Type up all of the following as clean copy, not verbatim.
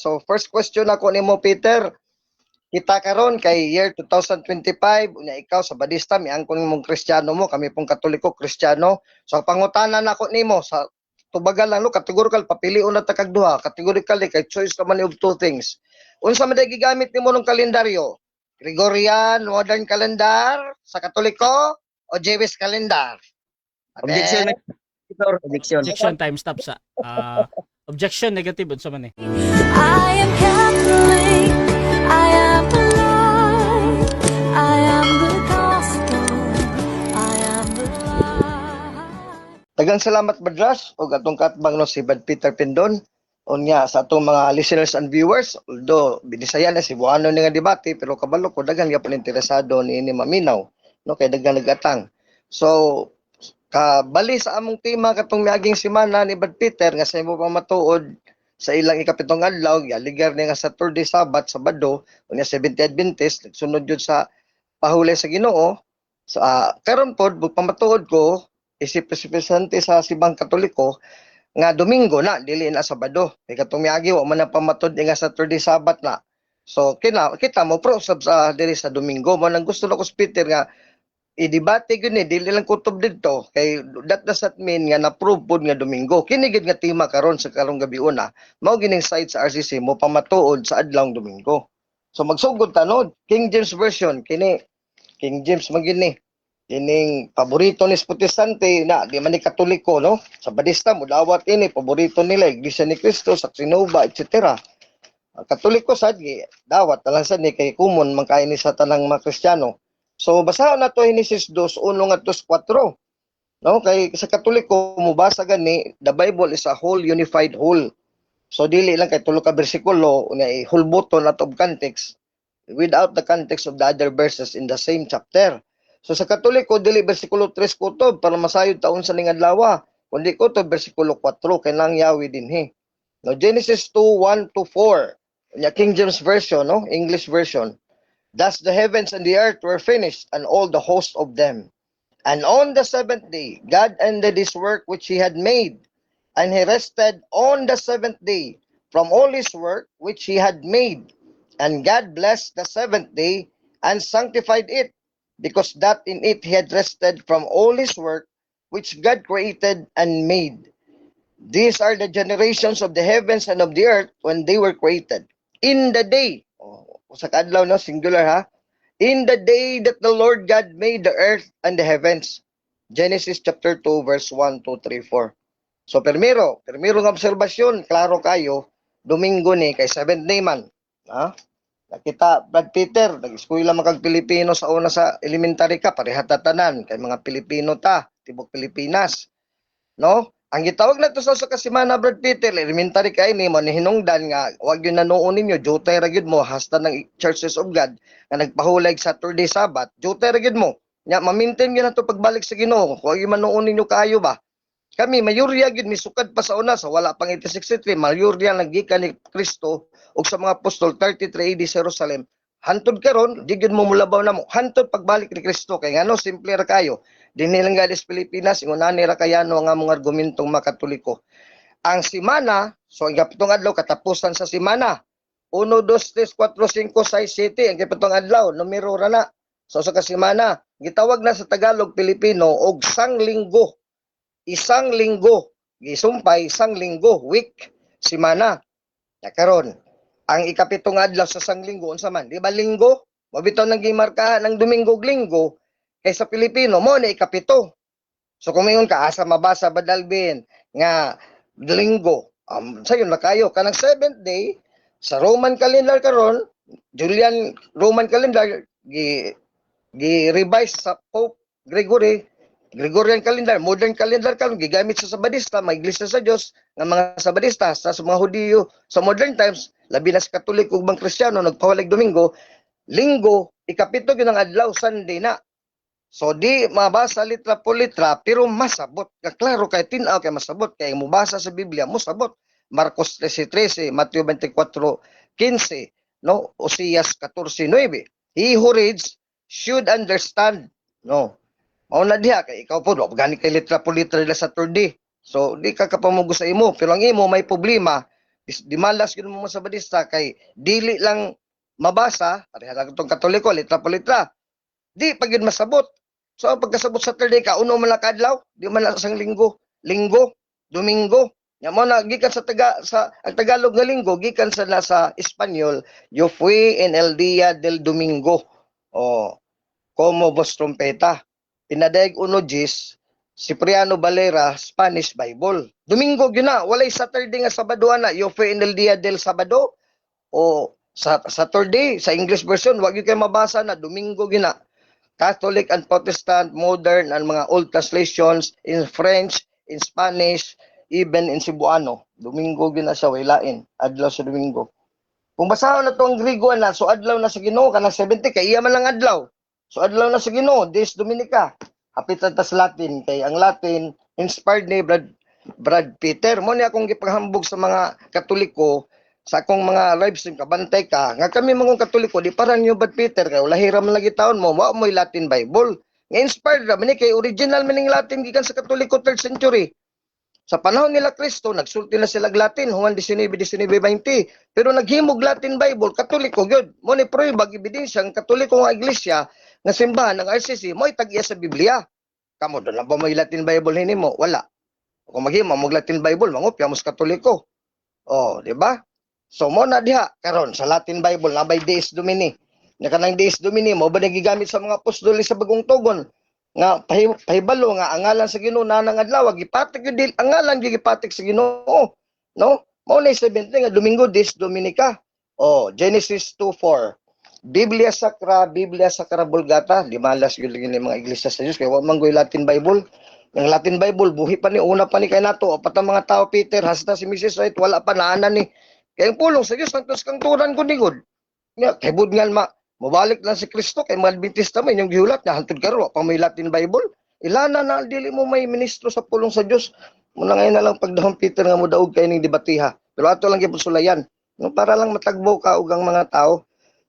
So first question ako nimo Peter, kita karon kay year 2025 unya ikaw sa Badista miangkon mong Kristiyano mo, kami pong Katoliko Kristiyano. So ang pangutanan nako nimo sa tubagal lang no, categorical papilion na ta kag duha, categorical kay choice ka man of two things. Unsa man gigamit nimo ng kalendaryo? Gregorian modern calendar sa Katoliko o Jewish calendar? Objection, Senator. Objection. Objection, time stop sa. Objection, negative. Unsa man eh. I am Catholic, I am the Lord, I am the gospel, I am the light. Daghang salamat Badras o atong katbang no si Bad Peter Pindon unya sa atong mga listeners and viewers. Although binisaya na si Buano ni nga debate pero kabalo ko daghan gyapon interesado ni maminaw no kay daghan nagatang. So kabali sa among tema katong miaging semana ni Bad Peter nga sa imo pa matuod sa ilang ikapitong adlaw ligar ni nga Saturday Sabat Sabado unya 70 Adventist nagsunod jud sa pahulay sa Ginoo. So karon pod pamatuod ko isip presente sa Sibang Katoliko nga Domingo na dili na Sabado kay katong miagi wa man na pamatud nga Saturday Sabat na. So kita mo pro sa diri sa Domingo mo nang gusto ko Peter nga i-debate gyud ni dili lang kutob didto kay that does not mean nga na-prove pod nga Domingo kini gid nga tema karon sa karong gabi una mao gining site sa RCC mo pamatuod sa adlawng Domingo. So magsugod tanod King James version kini King James man gini kining paborito ni Protestante na di man ni Katoliko no sa Badista mo dawat ini paborito nila Iglesia ni Cristo sa Trinova etc. Katoliko sad dawat talang sad ni kay common man kay ni sa tanang mga Kristiyano. So basahan nato Genesis 2:1 ngadto 4. No kay sa Katoliko mubasa gani the Bible is a whole unified whole. So dili lang kay tulo ka bersikulo unya hulboton out of context without the context of the other verses in the same chapter. So sa Katoliko dili bersikulo 3 kutob para masayod taon sa ning adlaw kundi kutob bersikulo 4 kay nang yawi dinhi. No Genesis 2:1 to 4. Unya King James version no English version. Thus the heavens and the earth were finished, and all the host of them. And on the seventh day, God ended his work which he had made, and he rested on the seventh day from all his work which he had made. And God blessed the seventh day and sanctified it, because that in it he had rested from all his work which God created and made. These are the generations of the heavens and of the earth when they were created. In the day, sa kadlaw no singular ha, in the day that the Lord God made the earth and the heavens. Genesis chapter 2 verse 1, 2, 3, 4. So primero nga obserbasyon, klaro kayo, Domingo ni kay 7th day man. Ha? Nakita Brad Peter, nag-eskwela man kag Pilipino sa una sa elementary ka, pareha tatanan kay mga Pilipino ta, tibok Pilipinas. No? Ang gitawag na to sa kasimana Brad Peter, elementary kay ni mo ni hinungdan nga wag gyud nanuon ninyo jutay ra gyud mo hasta ng Churches of God nga nagpahulag Saturday Sabat, jutay ra gyud mo. Nya ma-maintain gyud nato pagbalik sa Ginoo. Wag gyud manuon ninyo kaayo ba? Kami mayurya gyud misukad pa sa una sa wala pang 1863, mayurya naggikan ni Kristo ug sa mga apostol 33 AD sa Jerusalem. Hantod karon di gyud mo mulabaw namo. Hantod pagbalik ni Kristo kay ngano simple ra kayo. Dinhi lang galis Pilipinas ingunani ra kayano nga mga argumentong makatoliko. Ang semana, so ang kapitong adlaw katapusan sa semana. 1 2 3 4 5 6 7 ang kapitong adlaw numero ra na. So sa kasemana, gitawag na sa Tagalog Pilipino og sanglinggo. Isang linggo, gisumpay isang linggo, week, semana. Ya karon, ang ikapitong adlaw sa sanglinggo unsa man? Di ba linggo? Mabitaw nang gimarkahan ng Domingo ug Linggo. Kay sa Pilipino mo na ikapito. So kung mayon ka asa mabasa Badalbin nga linggo, sayon na kayo kanang 7th day sa Roman calendar karon, Julian Roman calendar gi-revise sa Pope Gregory, Gregorian calendar, modern calendar karon gigamit sa Sabadista, mga iglesia sa Dios nga mga Sabadista sa mga Hudiyo sa modern times, labi na sa Katolik ug mga Kristiyano nagpawalig Domingo, Linggo, ikapito gyud ang adlaw Sunday na. So di mabasa litra po litra pero masabot. Klaro kay tinaw kay masabot kay mubasa sa Biblia masabot. Marcos 13:13, Mateo 24:15, no? Oseas 14:9. He who reads should understand, no? Mao na diha kay ikaw po gani kay litra po litra sa Saturday. So di ka kapamugo sa imo pero ang imo may problema Di malas gyud mo sa Sabadista kay dili lang mabasa, pareha lang itong Katoliko, litra po litra. Di pag yun masabot. So pagkasabot Saturday ka, uno man lang kadlaw, di man lang isang linggo, Domingo. Nya mo na gikan sa ang Tagalog nga linggo gikan sa nasa Espanyol, yo fui en el día del domingo. O como vos trompeta. Pinadaig uno Gis, Cipriano Valera, Spanish Bible. Domingo gyud na, walay Saturday nga Sabado na, yo fui en el día del Sabado. O sa Saturday sa English version wag gyud kay mabasa na Domingo gyud na. Catholic and Protestant, modern and mga old translations in French, in Spanish, even in Cebuano. Domingo gyud na siya way lain, adlaw sa Domingo. Kung basahon na to ang Griego na, so adlaw na sa Ginoo kanang 70 kay iya man lang adlaw. So adlaw na sa Ginoo, Dies Dominica. Hapit ta sa Latin kay ang Latin inspired ni Brad Peter. Mo ni akong gipaghambog sa mga Katoliko sa akong mga live stream kabantay ka nga kami mga Katoliko di parang yung Brad Peter kay lahiram lagi taon mo wa mo'y Latin Bible. Nga inspired ra man kay original maning Latin gikan sa Katoliko 3rd century. Sa panahon nila Kristo nagsulti na sila Latin Juan 19:19-20 pero naghimog Latin Bible Katoliko gyud. Mo ni prueba ebidensya ang Katoliko nga iglesia nga simbahan ng RCC mo'y tag-iya sa Biblia. Kamo do na ba may Latin Bible hinimo? Wala. Kung maghimo mo Latin Bible mangopya mo sa Katoliko. Oh, di ba? So mo na diha karon sa Latin Bible na by Deus Domini. Na kanang Deus Domini mo ba nagigamit sa mga apostol sa bagong tugon nga pahibalo nga ang ngalan sa Ginoo nanang adlaw gipatik gyud ang ngalan gipatik sa Ginoo. No? Mao na 70 nga Domingo Deus Dominica. Oh, Genesis 2:4. Biblia Sacra Vulgata, di malas gyud ni mga iglesia sa Dios kay wa man goy Latin Bible. Ang Latin Bible buhi pa ni una pa ni kay nato apat ang mga tao Peter hasta si Mrs. White wala pa naanan ni. Kay ang pulong sa Dios santos kang turan kun nigod. Nya kay budngal mabalik lang si Kristo kay mga Adventista man yung gihulat na hantud karon wa pa may Latin Bible. Ilana na dili mo may ministro sa pulong sa Dios. Muna ngayon na lang pagdahon Peter nga mo daog kay ning debatiha. Pero ato lang gyud sulayan. No, para lang matagbo ka og ang mga tao.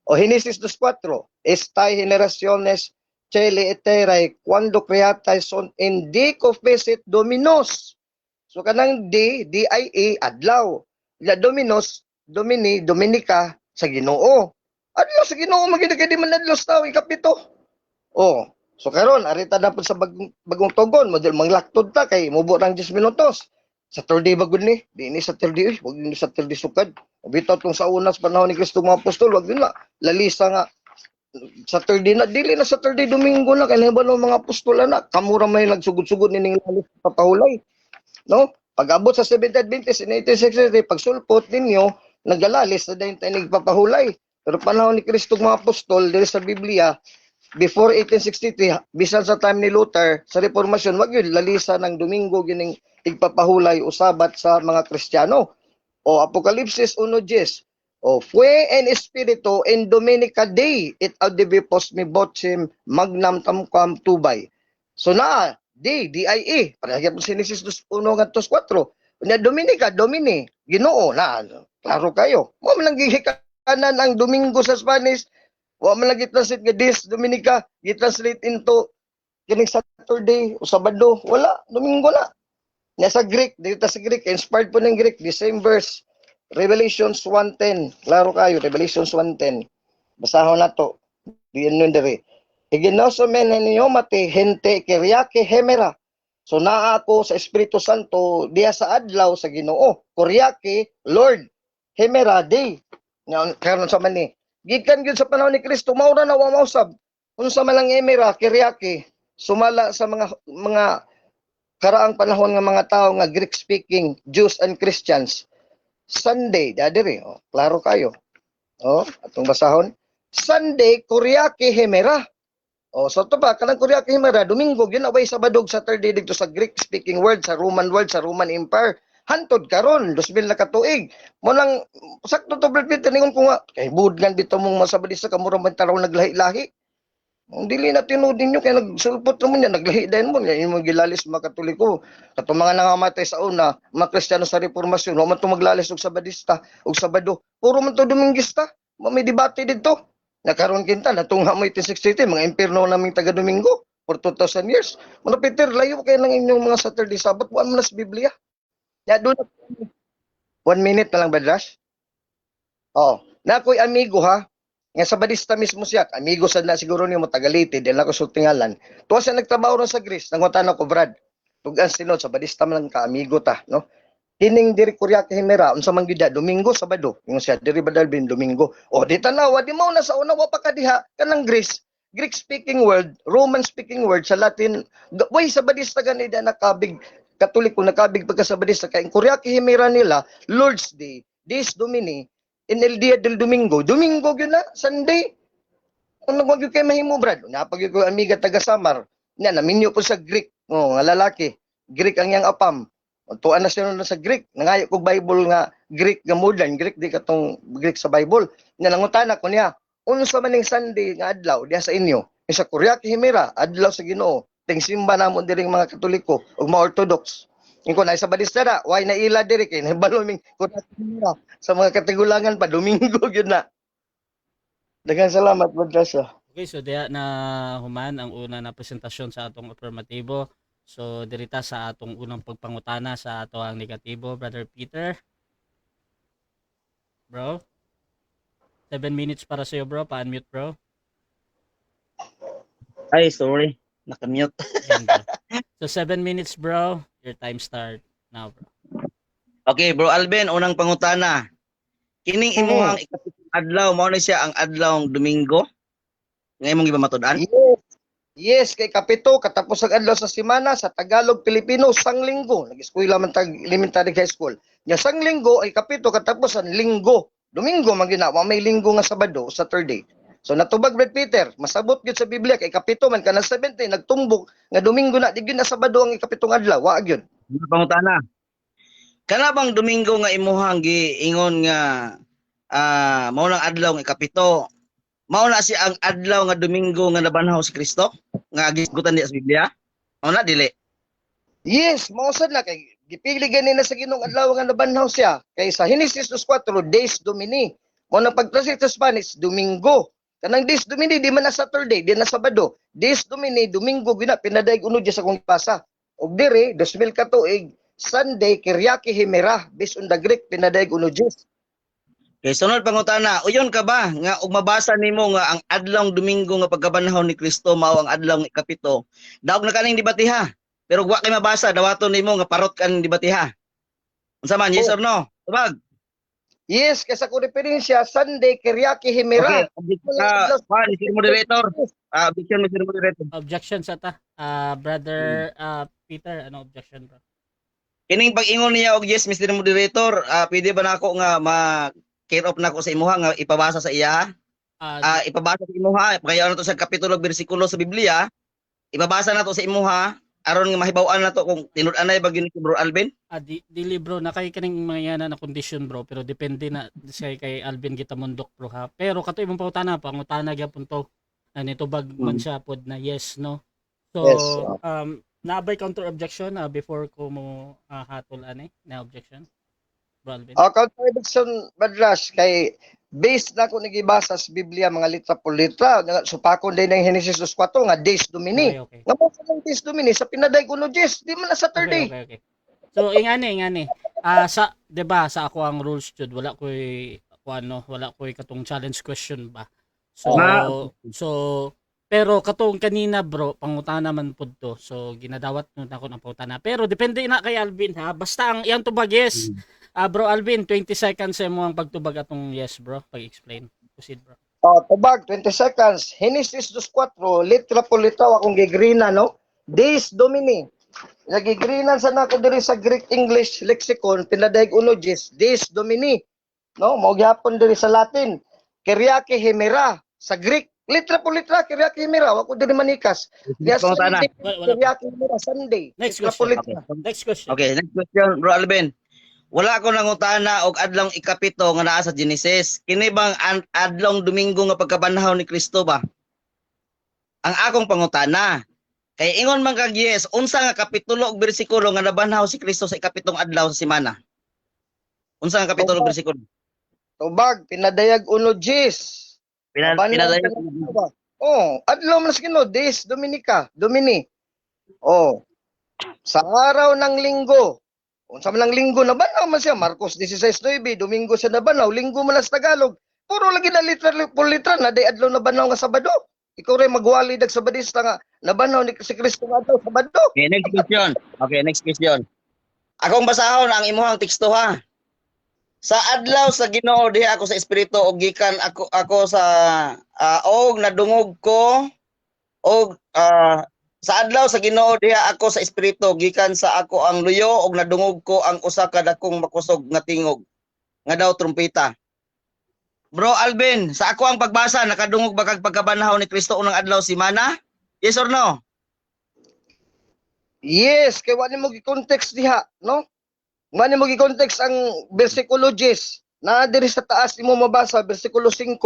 O Genesis 2:4, Estas generaciones chele eterae cuando creatas son en di confessit Dominos. So kanang D-I-A, adlaw. La Dominos, Domini, Dominica, sa Ginoo. Adlaw sa Ginoo, magiging kay di man adlaw sa tao, ikapito. Oh, so karon arita na po sa bagong tugon, model manglaktod ta, kay mubo ng 10 minutos. Saturday bagod ni, di ni Saturday, wag ni Saturday sukad. Bitaw tong sa unas panahon ni Kristo mga apostol, wag nila lalisa nga Saturday na, dili na Saturday, Domingo na, kaya ba mga apostol na, kamura may nagsugod-sugod ni lalis papahulay. No? Pag-abot sa 70th Adventist in 1863, pagsulpot ninyo, nagalalis na dahil tayo nagpapahulay. Pero panahon ni Kristo mga apostol, dili sa Biblia, before 1863, bisan sa time ni Luther, sa Reformasyon, wag yun, lalisa ng Domingo, gining igpapahulay o Sabat sa mga Kristiyano. O Apokalipsis 1:10. O fue en espiritu en Dominica Dei et audibi post mi botsim magnam tamquam tubay. So na Dei D-I-E para gyud sa Genesis 1:4. Unya Dominica Domini Ginoo na klaro kayo. Mo man lang gihikanan ang Domingo sa Spanish. Wa man lang gitranslate nga Dies Dominica, gitranslate into kining Saturday o Sabado. Wala, Domingo na. Nasa Greek, dito sa Greek, inspired po ng Greek, the same verse, Revelations 1:10. Klaro kayo, Revelations 1:10. Basahon na to. Diyan nun dere. Iginoso men ninyo mati gente kiriake hemera. So naa ako sa Espiritu Santo diya sa adlaw sa Ginoo. Kuriake, Lord, hemera day. Karon sa man ni. Gikan gyud sa panahon ni Kristo, maura na wa mausab. Unsa man lang hemera, kiriake, sumala sa mga karaang panahon nga mga tao nga Greek speaking Jews and Christians. Sunday, dadiri, oh, klaro kayo. Oh, atong basahon. Sunday, Kuriake Hemera. Oh, so to ba kanang Kuriake Hemera, Domingo gyud away Sabado, Saturday dito sa Greek speaking world, sa Roman world, sa Roman Empire. Hantod karon 2000 na katuig. Mo lang sakto to Brad Pitt ningon ko nga kay budgan bitaw mong Sabadista kamura man taraw naglahi-lahi. Ang dili na tinudin nyo, kaya nagsulpot naman yan, naglahi din mo, yung mga gilalis mga Katoliko. Kato mga nangamatay sa una, mga Kristiyano sa Reformasyon, huwag man ito maglalis og Sabadista, og Sabado. Puro man ito Domingista, may debate dito. Nakaroon kinta, natungha mo 1863, mga impierno naming taga-Domingo, for 2,000 years. Mga Peter, layo kayo ng inyong mga Saturday, Sabbath, buwan mo na sa Biblia. Ya, doon 1 minute na lang, Badras? Oo. Na ako'y amigo ha. Nga sa Badista mismo siya. Amigo sad na siguro niyo mo tagaliti. Dahil ako sa tingalan. Tuwa siya nagtrabaho ron sa Greece. Nangutan ako, Brad. Tugan sinod sa Badista man lang ka. Amigo ta. No? Kining diri Kuryake Himera. Unsa man gida. Domingo, Sabado. Yung siya. Diri Badalbin, Domingo. O, di tanawa. Di mo na sa una. Wa pa kadiha. Kanang Greece. Greek-speaking world. Roman-speaking world. Sa Latin. Way sa Badista ganida nakabig. Katoliko nakabig pagka sa Badista. Kaya Kuryake Himera nila. Lord's Day. Dies Domini. In el dia del Domingo. Domingo yun na, Sunday. Ano wag yung kayo mahimo, Brad? Napag yung amiga taga Samar. Nga, naminyo po sa Greek. Oh, nga lalaki. Greek ang yang apam. Tuan na siya na sa Greek. Nangayo ko Bible nga Greek nga modern. Greek di katong Greek sa Bible. Nga nangutan ko niya. Unsa man ning Sunday nga adlaw diya sa inyo. Sa Kuryake Himera, adlaw sa Ginoo. Ting simba namon diri mga Katoliko ug mga Orthodox. Ingko na sa Badista na, why na ila diri kay nahibalo ming Kuryake Himera. Sa mga katigulangan pa, Domingo yun na. Daghang salamat, Badras. Okay, so diya na human ang una na presentasyon sa atong affirmatibo. So dirita sa atong unang pagpangutana sa ato ang negatibo, Brother Peter. Bro. 7 minutes para sa iyo, bro. Pa-unmute, bro. Ay, sorry. Nakamute. Ayan, bro. So 7 minutes, bro. Your time start now, bro. Okay, bro Alvin, unang pangutana. Kining imuhang ikapitong adlaw, mao na siya ang adlawng Domingo. Ngay mong gibamatud-an? Yes. Yes, kay kapito, katapos ang adlaw sa semana sa Tagalog, Pilipino, sanglinggo. Nag-eskwela man tag elementary high school. Nya sanglinggo ay kapito, katapos ang linggo. Domingo, man ginawa, may linggo nga Sabado, Saturday. So natubag, Brad Peter, masabot gyud sa Biblia, kay kapito man, kanang 70, nagtumbok, nga Domingo na, di gyud na Sabado ang ikapitong adlaw, wa gyud. Unang pangutana. Kana bang Domingo nga imuhang giingon nga mao nang adlaw nga ikapito? Mao na si ang adlaw nga Domingo nga nabanhaw si Kristo nga gisgutan diya sa Biblia? Mao na dili. Yes, mausad na kay gipili gani na sa Ginoong adlaw nga nabanhaw siya. Kay sa Genesis 4, Days Domini. Mo nang pagtranslate sa Spanish, Domingo. Kanang Days Domini di man na Saturday, di na Sabado. Days Domini, Domingo gina pinadaig uno diya sa kong pasa. Og diri 2000 ka tuig Sunday Kuryake Himera based on the Greek pinadaig uno Diyos. Okay, sunod pangutana, uyon ka ba nga ug mabasa nimo nga ang adlawng Domingo nga pagkabanhaw ni Kristo mao ang adlaw nga ikapito? Daog na kaning debatiha. Pero wa kay mabasa dawaton nimo nga parot kan debatiha. Unsa man, yes or no? Tubag. Yes, kay sa ko referensya Sunday Kuryake Himera. Okay, Mr. Moderator. Objection, Mr. Moderator. Objection sa ta. Brother Peter, ano objection, bro? Kining pag-ingon niya og yes, Mr. Moderator, pwede ba nako nga ma-care off nako sa imuha nga ipabasa sa iya? Ipabasa sa imuha, kaya ano to sa kapitulo bersikulo sa Biblia, ipabasa na to sa imuha aron nga mahibaw-an na to kung tinud-anay ba gyud ni Bro Alvin? Dili bro, nakay kaning mga yana na condition, bro, pero depende na say kay Alvin kita mundok, bro, ha. Pero kato imong pangutana gyapon to. Nitubag man siya pod na yes, no. So Yes. naabay counter objection before ko mo hatol ani na objection, bro Alvin. Contradiction, Badras, kay based na ko nagibasa sa Biblia mga litra por litra, supakon din ng Genesis 4 nga Days Domini. Okay. Nga mo sa Days Domini sa pinaday ko no Diyos, di man na Saturday. Okay. So ingani. Sa 'di ba sa ako ang rules jud wala koy wala koy katong challenge question ba. So pero katong kanina, bro, pangutana man pud to. So ginadawat nun ako ng pangutana. Pero depende na kay Alvin, ha. Basta ang iyang tubag yes. Bro Alvin, 20 seconds sa mo ang pagtubag atong yes, bro. Pag-explain. Proceed, bro. Tubag, 20 seconds. Genesis 4, litra por litra akong gigrina, no? Days Domini. Nagigrinan sa nako diri sa Greek English lexicon, pinadaig uno Days Domini. No, mao gyapon diri sa Latin. Kuryake Himera sa Greek. Litra por litra, Kuryake Himera. Wa ko diri manikas. Yes, Pangutana. Kuryake Himera Sunday. Next Litra por question. litra. Next question. Okay, next question, Bro Alvin. Wala ko nangutana og adlong ikapito nga naa sa Genesis. Kini bang adlong Domingo nga pagkabanhaw ni Kristo ba? Ang akong pangutana, kay ingon man kag yes, unsa nga kapitulo ug bersikulo nga nabanhaw si Kristo sa ikapitong adlaw sa semana? Unsa nga kapitulo ug bersikulo? Tubag, pinadayag uno Jis. Pinadayag. Adlaw man sa Ginoo, Days Dominica, Domini. Sa araw ng linggo, Unsa man lang linggo na banaw man siya, Marcos 16:9, Domingo sa nabanaw, linggo man lang sa Tagalog. Puro lagi na literal po literal na day adlaw na banaw nga Sabado. Ikaw rin magwali dag Sabadista nga nabanaw ni si Kristo nga adlaw Sabado. Okay, next question. Okay, next question. Akong basahon ang imuhang teksto ha. Sa adlaw sa Ginoo diha ako sa espiritu og gikan ako sa og nadungog ko og sa adlaw sa Ginoo diha ako sa espiritu gikan sa ako ang luyo og nadungog ko ang usa ka dakong makusog nga tingog nga daw trumpeta. Bro Alvin, sa ako ang pagbasa nakadungog ba kag pagkabanhaw ni Kristo unang adlaw si Mana? Yes or no? Yes, kay wala mo gi-context diha, no? Wala mo gi-context ang bersikulo 10 na diri sa taas imo mabasa bersikulo 5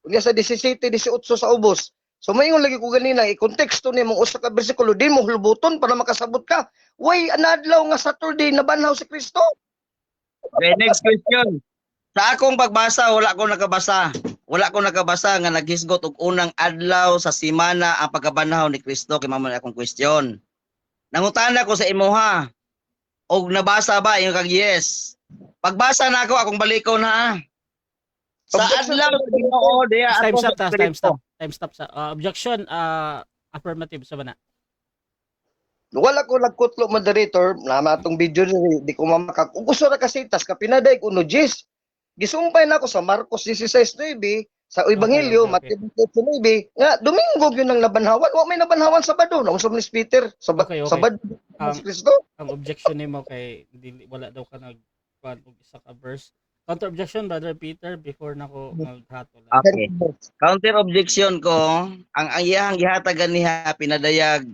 unya sa 17, 18 sa ubos. So mayon lagi ko ganina i-konteksto ni mong usa ka bersikulo di mo hulubuton para makasabot ka. Way anadlaw nga Saturday na banhaw si Kristo. Okay, next question. Sa akong pagbasa wala ko nakabasa. Wala ko nakabasa nga naghisgot og unang adlaw sa semana ang pagkabanhaw ni Kristo kay mamo akong question. Nangutana ko sa imuha. Og nabasa ba yung kag yes? Pagbasa na ako akong balikaw na. Sa adlaw sa Ginoo diha Time ako stop, sa time Espiritu. stop. Time stop sa objection, affirmative sa bana. Wala ko nagkutlo moderator na matong video di ko mamakak. Ug gusto ra kasi tas kapinaday ko no Jis. Gisumpay na ako sa Marcos 16:9 sa Ebanghelyo Okay. Mateo 9 nga Domingo gyud ang nabanhawan. Wa may nabanhawan Sabado na unsa ni Peter Okay. Sabado Ang, si Kristo. ang objection nimo kay wala daw ka nagkuan og isa ka verse. Counter objection, Brother Peter, before nako maghatol. Okay. Counter objection ko, ang iyahang gihatagan niya pinadayag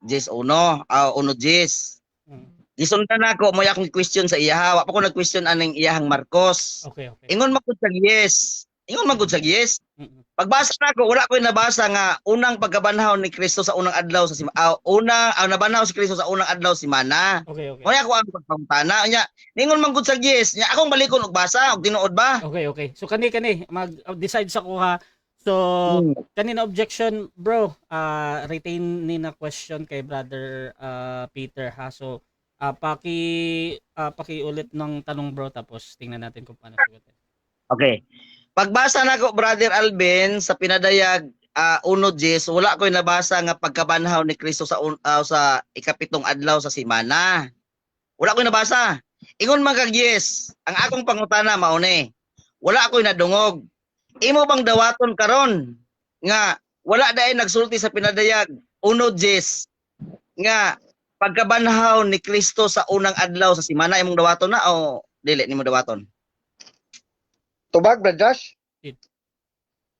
Jis uno, uno Jis. Mm. Gisundan nako mo akong question sa iya. Wa pa ko nag-question aning iyahang Marcos. Okay. Ingon magud sa yes. Ingon magud sa yes. Mm-mm. Pagbasa nako wala ko nabasa nga unang pagkabanhaw ni Kristo sa unang adlaw sa nabanhaw si Kristo sa unang adlaw si Mana. Okay. Mo ako ang pagpangutana nya. Ningon magud sa yes. Nya akong balikon og basa og tinuod ba? Okay. So kani mag-decide sa kuha. So kanina objection, bro. Retain ni na question kay Brother Peter ha. So paki-ulit ng tanong, bro, tapos tingnan natin kung paano sagutin. Okay. Pagbasa nako Brother Alvin sa pinadayag 1:10 wala ko nabasa nga pagkabanhaw ni Kristo sa ikapitong adlaw sa semana. Wala ko nabasa. Ingon man kag yes, ang akong pangutana mao ni. Wala ko nadungog. Imo bang dawaton karon nga wala daay nagsulti sa pinadayag 1:10 nga pagkabanhaw ni Kristo sa unang adlaw sa semana imong dawaton na o dili nimo dawaton? Tubag Brad Josh? It.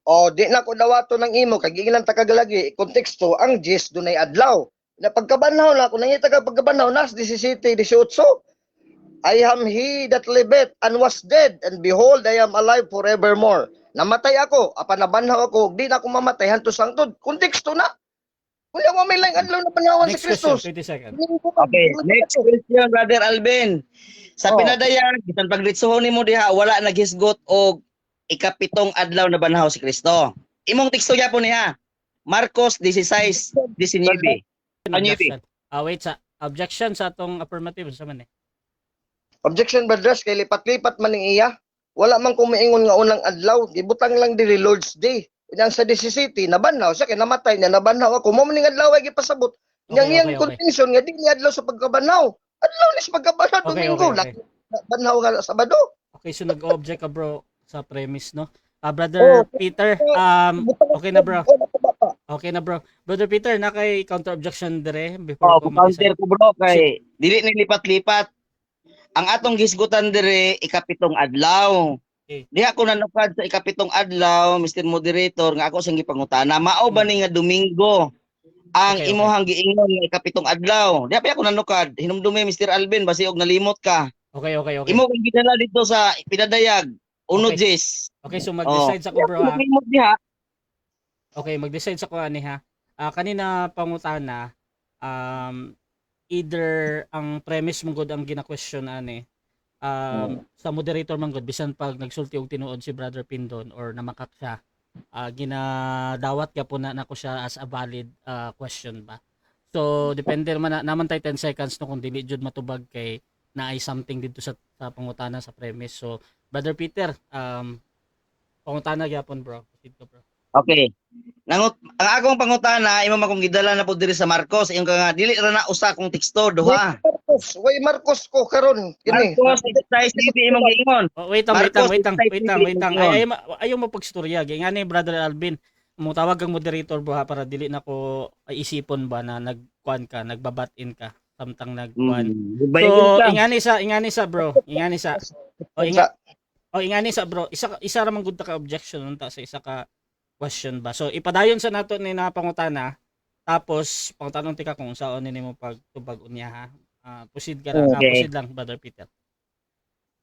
O di na ko dawato ng imo kag ilang takagalagi konteksto ang 10 dunay adlaw. Na pagkabanhaw na ako nangita ka pagkabanhaw nas 17, 18. I am he that liveth and was dead, and behold I am alive forevermore. Namatay ako, apan nabanhaw ako, di na ako mamatay hantos hangtod. Konteksto na. Wala mo may lang adlaw na banhawan si Next question, Kristus. 20 seconds. Okay, next question, Brother Alvin. Sa pinadayag, bisan pagritsohon nimo diha wala naghisgot og ikapitong adlaw na banhaw si Kristo. Imong teksto gyapon niya. Marcos 16:19. Objection. Wait sa objection sa atong affirmative sa man eh. Objection Brad Josh kay lipat-lipat man ning iya. Wala man ko maingon nga unang adlaw, gibutang lang diri Lord's Day. Yang sa 17 nabanhaw siya kay namatay niya nabanhaw ako. Mo man ning adlaw ay gipasabot. Yang iyang contention nga di ni adlaw sa pagkabanhaw. Adlaw ni sa pagkabanhaw Domingo. Banhaw nga Sabado. Okay, so nag-object ka, bro, sa premise, no? Brother Peter, okay na, bro. Okay na, bro. Brother Peter, na kay counter objection dire before ko counter ko bro kay dili ni lipat-lipat. Ang atong gisgutan dire ikapitong adlaw. Okay. Diha ko nanukad sa ikapitong adlaw, Mr. Moderator, nga ako sang gipangutana, mao ba ni nga Domingo ang Okay. imuhang giingon nga ikapitong adlaw? Diha pa ako nanukad, hinumdumi Mr. Alvin basi og nalimot ka. Okay. Imo kang gidala dito sa pinadayag, uno Okay. Jis. Okay, so mag-decide sa ko, bro, ha? Nalimot diha. Okay, mag-decide sa ko, ani, ha? Kanina pangutana, either ang premise mong good ang gina-question, ani, sa moderator man good, bisan pag nagsulti og tinuod si Brother Pindon or namakak siya, ginadawat ka po na nako siya as a valid question ba. So depende naman tayo 10 seconds no kung dili jud matubag kay naay something dito sa pangutana sa premise. So Brother Peter, pangutana gyapon bro. Proceed ka, bro. Okay. Ang akong pangutana imo makong gidala na po diri sa Marcos ingon ka nga dili ra na usa kong teksto duha. Way Marcos ko karon kini. Marcos 6:9 imong giingon. Oh, wait lang. Marcos, Ayaw mo pagstorya. Kaya nga ni Brother Alvin, mo tawag kang moderator bro ha, para dili na ko ay isipon ba na nagkuan ka, nagbabatin ka, samtang nagkuan. So, ingani sa bro. Ingani sa. Ingani sa bro. Isa ra man gud ka objection unta sa isa ka question ba. So, ipadayon sa nato ni na pangutana. Tapos pangutanong tika kung saon nimo pagtubag unya ha. Proceed ka lang. Okay. Proceed lang Brother Peter.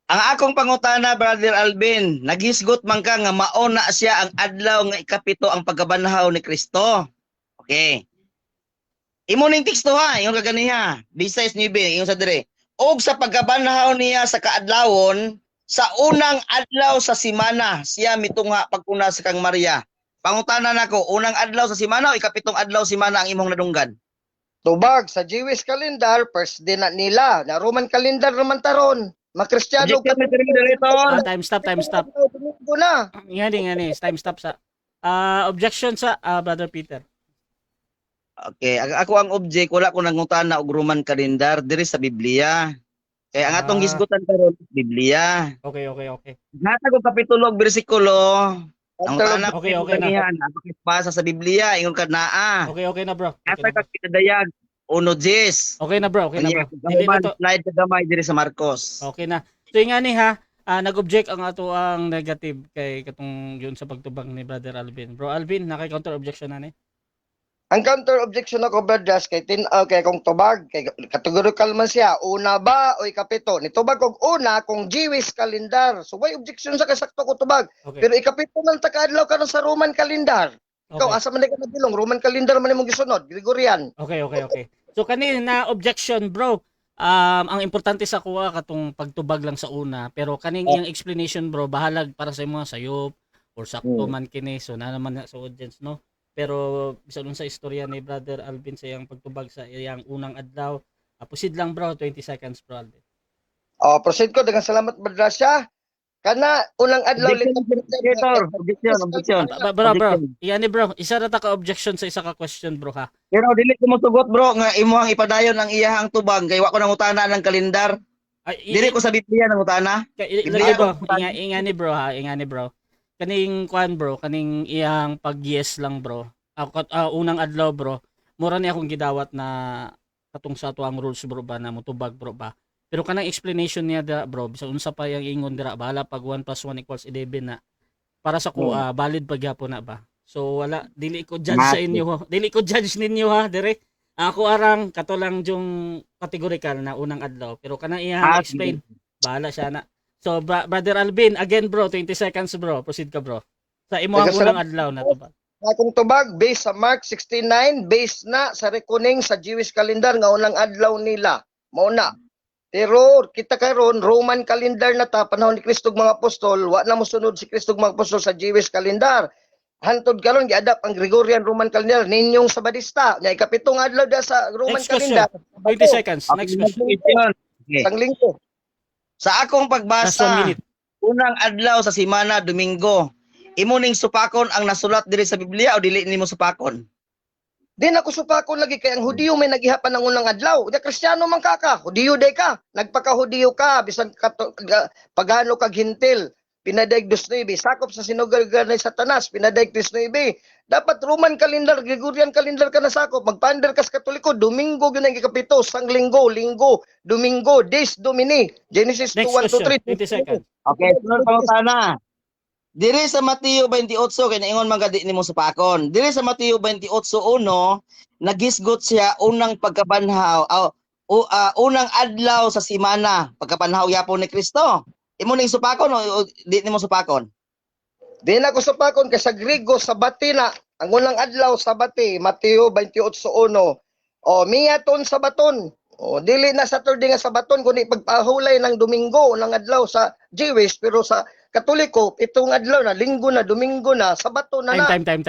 Ang akong pangutana, Brother Alvin, naghisgot man ka nga mauna siya ang adlaw nga ikapito ang pagkabanhaw ni Kristo. Okay. Imo ning teksto ha, yung kaganiha. Besides nibi, yung sa dire. Og sa pagkabanhaw niya sa kaadlawon, sa unang adlaw sa simana, siya mitungha pagkuna sa kang Maria. Pangutana nako, unang adlaw sa simana o ikapitong adlaw simana ang imong nadunggan? Tubag sa Jewish calendar, first day na nila. Na Roman calendar naman taron. Makristyano ka. Time stop. Domingo na. Ingani. Time stop sa. Objection sa Brother Peter. Okay, ako ang object, wala ko nangutana og Roman calendar diri sa Biblia. Kaya ang atong hisgutan karon Biblia. Okay. Hatag og kapitulo ug bersikulo. Ang tanan Okay na. Pasa sa Biblia ingon ka naa. Okay na bro. Asa ka pinadayag 1:10. Okay na bro. Dili na to. Slide ka gamay diri sa Marcos. Okay na. So ingani ha, nag-object ang ato ang negative kay katong yun sa pagtubag ni Brother Alvin. Bro Alvin, nakay-counter objection na ni. Ang counter objection ako, brothers, kay kay kung tubag, kay categorical man siya, una ba o ikapito? Ni tubag kog una kung Jewish calendar. So why objection sa kasakto ko tubag? Okay. Pero ikapito man takadlaw karon sa Roman calendar. Ikaw asa man ka nabilong Roman calendar man imong gisunod, Gregorian. Okay. So kanina objection bro. Ang importante sa kuha katong pagtubag lang sa una, pero kaning iyang explanation bro bahalag para sa mga sayop or sakto man kini, so na naman sa audience no. Pero bisa dun sa istorya ni Brother Alvin sa iyang pagtubag sa iyang unang adlaw. Proceed lang bro, 20 seconds bro Alvin. Proceed ko, daghang salamat brothers siya. Kana unang adlaw Objection. Bro. Iyan ni bro, isa ra ta ka objection sa isa ka question bro ha. Pero dili ko mosugot bro nga imuhang ipadayon ang iyahang tubag kay wa ko nangutana ng kalendar. Dili ko sa Biblia nangutana. Lagi bro, ingani bro ha, ingani bro. Kaning kwan bro, kaning iyang pag-yes lang bro. Unang adlaw bro, mura ni akong gidawat na katong sa tuang rules bro ba na mutubag bro ba. Pero kanang explanation niya da bro, bisan unsa pa yang ingon dira bahala pag 1 + 1 = 11 na. Para sa ko valid pagyapon na ba. So wala dili ko judge sa inyo. Dili ko judge ninyo ha, dire. Ako arang kato lang yung categorical na unang adlaw, pero kanang iyang explain bahala siya na. So, Brother Alvin, again bro, 20 seconds bro. Proceed ka bro. Sa imo ang unang adlaw na to ba? Akong tubag, based sa Mark 16:9, based na sa reckoning sa Jewish calendar nga unang adlaw nila. Mauna. Pero kita karon Roman calendar na ta, panahon ni Kristo mga apostol, wa na mosunod si Kristo mga apostol sa Jewish calendar. Hantod karon gi-adapt ang Gregorian Roman calendar ninyong Sabadista. Nga ikapitong adlaw da sa Roman Next calendar. 20 seconds. Next question. Isang linggo. Sa akong pagbasa, unang adlaw sa simana, Domingo, imo ning supakon ang nasulat diri sa Biblia o dili nimo supakon? Di na ko supakon lagi kay ang Hudiyo may nagihapan ng unang adlaw. Di Kristiyano man ka, Hudiyo day ka. Nagpaka-Hudiyo ka, bisan pagano kag hintil. Pinadaig 19, sakop sa sinugalgal ni Satanas, pinadaig 19. Dapat Roman calendar, Gregorian calendar ka na sakop. Magpander ka sa Katoliko, Domingo gyud ang ikapito, sang linggo, Domingo, days Domini. Genesis 2:1-3. 20 seconds. Okay, sunod pangutana. Diri sa Mateo 28 kay naingon magadi nimo supakon. Diri sa Mateo 28:1 nagisgot siya unang pagkabanhaw unang adlaw sa simana, pagkabanhaw yapon ni Kristo. Imo ning supakon o di nimo supakon? Di na ko supakon kay sa Griego sabati na. Ang unang adlaw sabati, Mateo 28:1. Miyaton sabaton. Dili na Saturday nga sabaton kundi pagpahulay ng Domingo ng adlaw sa Jewish, pero sa Katoliko, itong adlaw na, linggo na, domingo na, sabato na na. Time. 7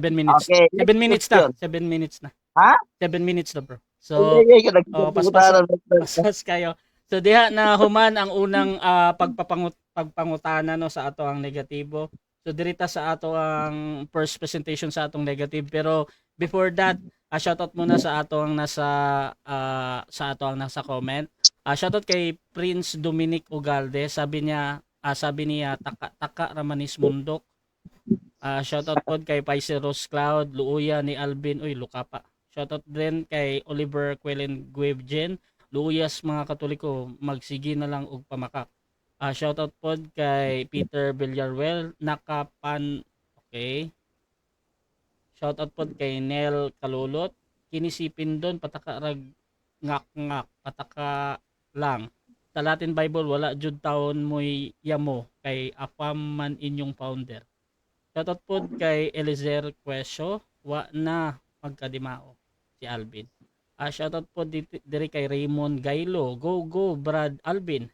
minutes. Okay, 7 minutes na. question. 7 minutes na. Ha? 7 minutes na, bro. So, Okay, paspas kayo. So, diha na human ang unang pagpangutana no sa ato ang negatibo. So, dirita sa ato ang first presentation sa atong negative. Pero, before that, shoutout muna sa ato ang nasa comment. Shoutout kay Prince Dominic Ugalde. Sabi niya, taka Ramanis Mundok. Shoutout po kay Paise Rose Cloud, Luuya ni Alvin, luka pa. Shoutout din kay Oliver Quellen Guevjen, Luyas mga Katoliko, magsigi na lang og pamakak. Shoutout po kay Peter Villarreal, Nakapan, okay. Shoutout po kay Nel Kalulot, kinisipin doon, pataka rag ngak-ngak, pataka lang. Sa Latin Bible, wala jud taon mo'y yamo, kay Afam man inyong founder. Shoutout po kay Elizer Queso, wa na magkadimao, si Alvin. Shoutout po diri kay Raymond Gailo, go Brad Alvin.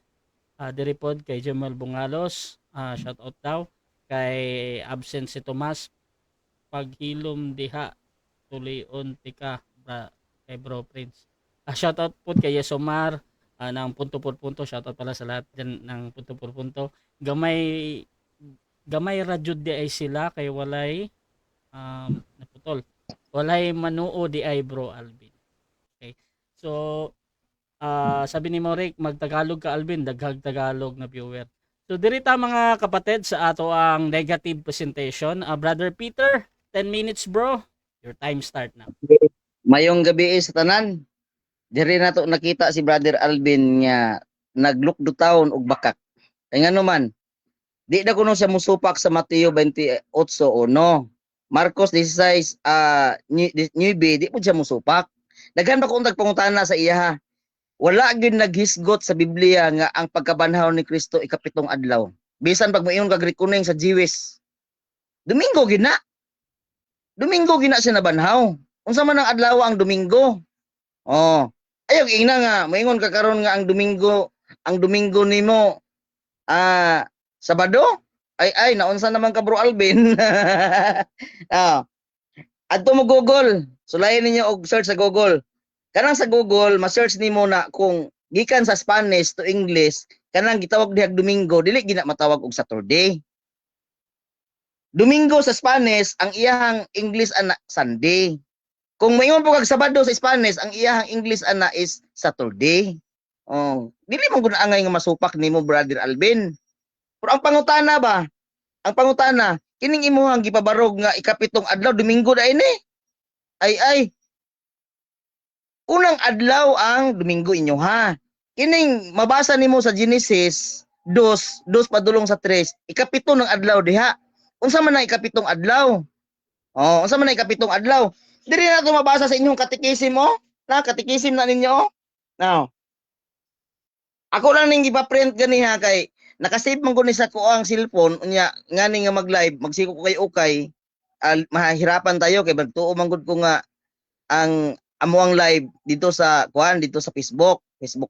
Diri po kay Jamal Bungalos, shoutout daw. Kay absent si Tomas, paghilom diha, tulion tika, kay Bro Prince. Shoutout po kay Yesomar, ng punto por punto, shoutout pala sa lahat dyan ng punto por punto. Gamay radyod di ay sila kay walay naputol. Walay manuo di ay Bro Alvin. Okay. So sabi ni Morik, magtagalog ka Alvin, daghag Tagalog na viewer. So dirita mga kapatid sa ato ang negative presentation. Brother Peter, 10 minutes bro. Your time start now. Mayong gabi sa tanan. Diri na to nakita si Brother Alvin nga naglukdutaon og bakak. Kay ngano man, di na kuno siya musupak sa Mateo 28:1. Marcos 16 di po siya musupak. Daghan pa kung tagpangutana sa iya. Wala gyud naghisgot sa Biblia nga ang pagkabanhaw ni Kristo ikapitong adlaw. Bisan pag moingon kag rikuning sa Jewish. Domingo gina. Domingo gina siya nabanhaw. Unsa man ang adlaw ang Domingo? Oh, ayaw ina nga moingon ka karon nga ang Domingo nimo Sabado? Ay naunsa naman ka Bro Alvin. Adto mo Google. Sulayan ninyo og search sa Google. Kanang sa Google, ma-search nimo na kung gikan sa Spanish to English, kanang gitawag dihag Domingo, dili gina matawag og Saturday. Domingo sa Spanish, ang iyang English ana Sunday. Kung mayon po kag Sabado sa Spanish, ang iyang English ana is Saturday. Oh, dili man gud angay nga masupak nimo Brother Alvin. Pero ang pangutana ba? Ang pangutana, kining imuhang gipabarog nga ikapitong adlaw Domingo na ini. Ay. Unang adlaw ang Domingo inyo ha. Kining mabasa nimo sa Genesis 2 padulong sa 3, ikapito ng adlaw diha. Unsa man na ikapitong adlaw? Oh, unsa man na ikapitong adlaw? Diri na ito mabasa sa inyong katikisim mo. Na, katikisim na ninyo. Now, ako lang ning gipa-print gani ha kay nakasave man ko ni sa ko ang cellphone unya ngani nga mag-live magsiko ko kay okay. Mahihirapan tayo kay magtuo man gud ko nga ang amo ang live dito sa Facebook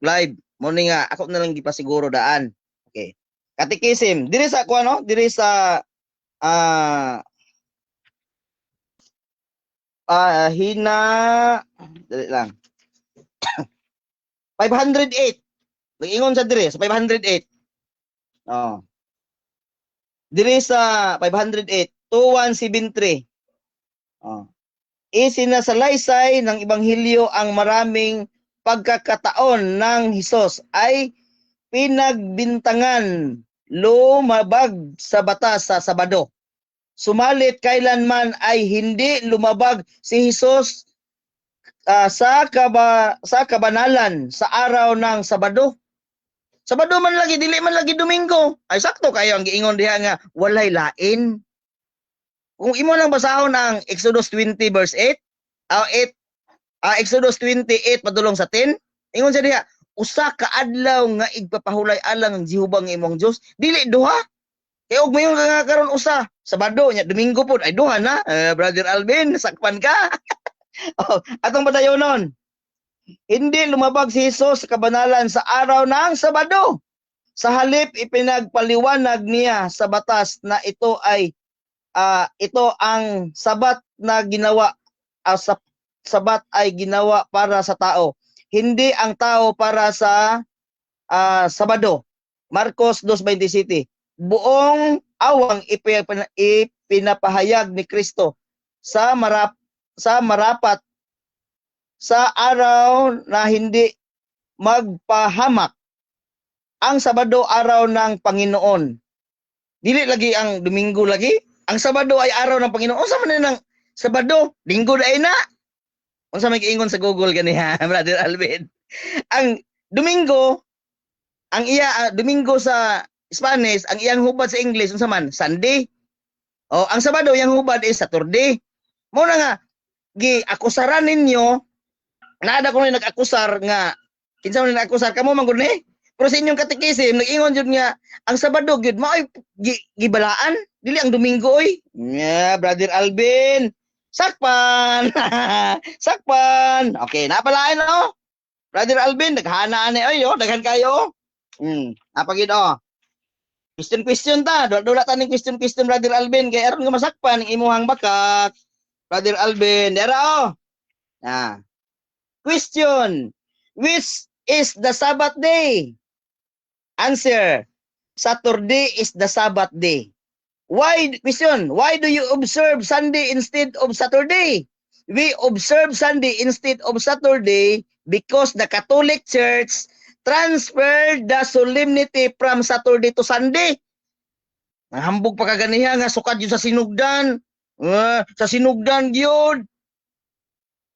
live. Mo ni nga ako na lang gipasiguro daan. Okay. Katikisim diri sa diri sa dali lang. 508. Nag-ingon sa diri sa 508. Oh. Diri sa 508, 2173. Oh. Isinasalaysay ng Ebanghelyo ang maraming pagkakataon ng Hesus ay pinagbintangan lumabag sa batas sa Sabado. Sumalit kailanman ay hindi lumabag si Hesus sa kabanalan sa araw ng Sabado. Sabado man lagi, dili man lagi Domingo. Ay sakto kayo ang giingon diha nga walay lain. Kung imo lang basahon ang Exodus 20 verse 8, Exodus 28 padulong sa 10, ingon siya diha, usa ka adlaw nga igpapahulay alang ang Jehova nga imong Dios, dili duha. Kay og mayon nga karon usa, Sabado nya Domingo pod ay duha na. Brother Alvin, sakpan ka. Atong padayonon. Hindi lumabag si Hesus sa kabanalan sa araw ng Sabado. Sa halip ipinagpaliwanag niya sa batas na ito ang sabat na ginawa sabat ay ginawa para sa tao, hindi ang tao para sa Sabado. Marcos 2:27. Buong awang ipinapahayag ni Kristo sa marapat sa araw na hindi magpahamak. Ang Sabado araw ng Panginoon. Dili lagi ang Domingo lagi. Ang Sabado ay araw ng Panginoon. Unsa man ng Sabado? Linggo dai na. Unsa may giingon sa Google ganiha, Brother Alvin? Ang Domingo, Domingo sa Spanish, ang iyang hubad sa English unsa man? Sunday. O ang Sabado iyang hubad is Saturday. Mo na nga akusaran ninyo, naada ko na nag-akusar nga kinsa man nag-akusar kamo man gud ni. Pero sa inyong katikisim, nag-ingon jud nga ang Sabado gyud mao gibalaan, dili ang Domingo oy. Yeah, Brother Alvin. Sakpan. Sakpan. Okay, napalain no. Brother Alvin, naghana ani oy, daghan kayo. Napagid Question ta. Dula ta ning question Brother Alvin kay aron nga masakpan ang imuhang bakak. Brother Alvin, dera Question. Which is the Sabbath day? Answer. Saturday is the Sabbath day. Question. Why do you observe Sunday instead of Saturday? We observe Sunday instead of Saturday because the Catholic Church transferred the solemnity from Saturday to Sunday. Hambog pa kaganiha nga sukad yun sa sinugdan. Sa sinugdan gyud.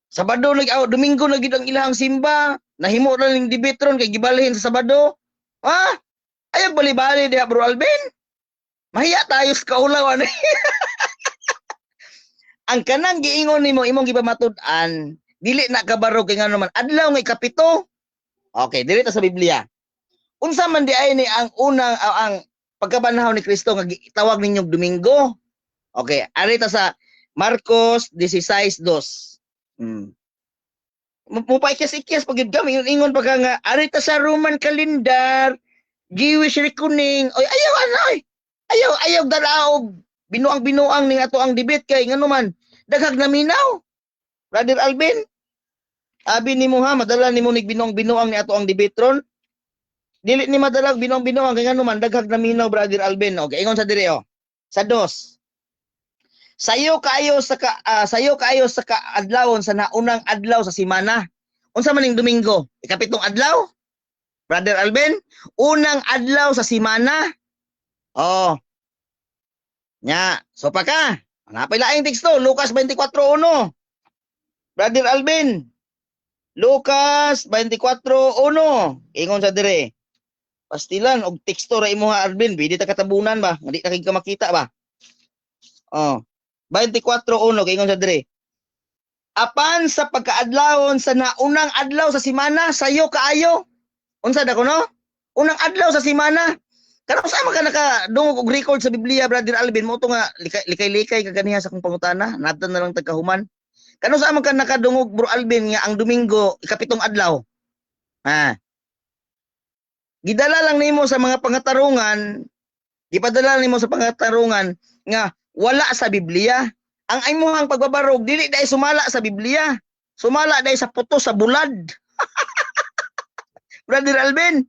Sabado Domingo na gid ang ilahang simba. Nahimo na ning debitron kay gibalhin sa Sabado. Ayaw bali-bali diha Bro Alvin. Mahiya tayo sa kaulawan. Ang kanang giingon nimo imong gipamatud-an, dili na kabarog kay ngano man adlaw nga ikapito. Okay, dili ta sa Biblia. Unsa man di ay ni ang unang ang pagkabanhaw ni Kristo nga tawag ninyong Domingo? Okay, ari ta sa Marcos 16:2. Mupaikyas-ikyas pag yun kami, ingon pa ka nga, ari ta sa Roman calendar, Jewish reckoning, oy, ayaw daraog, binuang ning ato ang debate kay, ngano man, daghag na minaw. Brother Alvin, abi ni mo ha, madala ni mo nig binuang ni ato ang debatron, dili ni madalag binuang kay ngano man, daghag na minaw, Brother Alvin. Okay, ingon sa dire, sa 2. Sayo kaayo sa kaadlawon sa naunang adlaw sa semana. Unsa man ning Domingo? Ikapitong adlaw? Brother Alvin, unang adlaw sa semana. Nya, so pa ka. Napay laing teksto, Lucas 24:1. Brother Alvin, Lucas 24:1. Ingon sa dire. Pastilan og teksto ra imo ha Alvin, pwede ta katabunan ba? Hindi ta kay makita ba? 24:1 kay ingon sa dire. Apan sa pagkaadlawon sa naunang adlaw sa semana, sayo kaayo. Unsa dako no? Unang adlaw sa semana. Karon sa man ka nakadungog og record sa Biblia, Brother Alvin, mo to nga likay-likay kaganiha sa kong pangutana, nadto na lang tagkahuman. Karon sa man ka nakadungog Bro Alvin nga ang Domingo ikapitong adlaw. Gidala lang nimo sa mga pangatarungan, gipadala nimo sa pangatarungan nga wala sa Biblia. Ang imuhang pagbabarog dili dai sumala sa Biblia. Sumala dai sa puto sa bulad. Brother Alvin,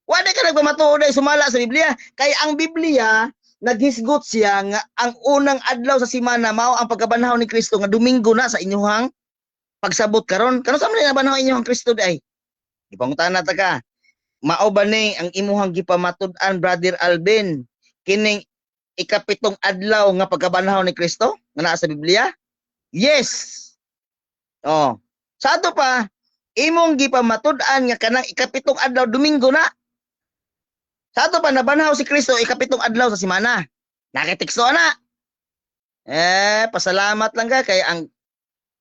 wala ka nagpamatuod dai sumala sa Biblia. Kay ang Biblia naghisgot siya nga ang unang adlaw sa semana mao ang pagkabanhaw ni Kristo nga Domingo na sa inyuhang pagsabot karon. Kano sa man nabanhaw inyuhang Kristo dai? Ipangutana ta ka. Mao ba ni ang imuhang gipamatud-an, Brother Alvin? Kining ikapitong adlaw nga pagkabanhaw ni Kristo nga naa sa Biblia? Yes. Sa ato pa, imong gipamatud-an nga kanang ikapitong adlaw Domingo na. Sa ato pa nabanhaw si Kristo ikapitong adlaw sa semana. Nakiteksto na. Pasalamat lang ka kay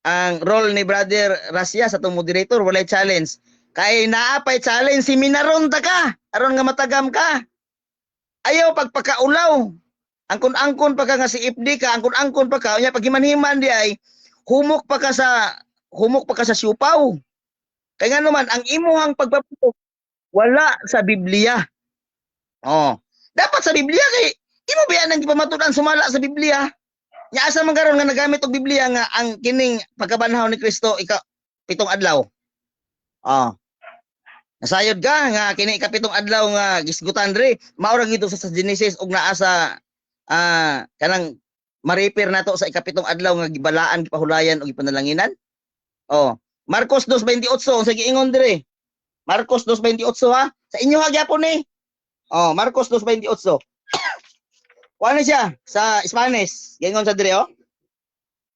ang role ni Brother Rasya sa tong moderator walay challenge. Kay naapay challenge si Minaron ta ka aron nga matagam ka. Ayaw pagpakaulaw. Angkon-angkon pa ka nga si FD ka, angkon-angkon pa ka, unya paghiman-himan di ay humok pa ka sa siupaw. Kaya nga naman ang imuhang pagpaputok wala sa Biblia. Oh. Dapat sa Biblia kay imo ba nang gipamatudan sumala sa Biblia? Nya asa man karon nga nagamit og Biblia nga ang kining pagkabanhaw ni Kristo pitong adlaw. Oh. Nasayod ka nga kini ikapitong adlaw nga gisgutan diri, mao ra gito sa Genesis ug naa sa kanang ma-repair nato sa ikapitong adlaw nga gibalaan, gipahulayan ug gipanalanginan. Oh, Marcos 2:28 unsa giingon diri? Marcos 2:28 ha. Sa inyo ha gyapon ni. Oh, Marcos 2:28. Kuan siya sa Spanish. Giingon sa diri oh.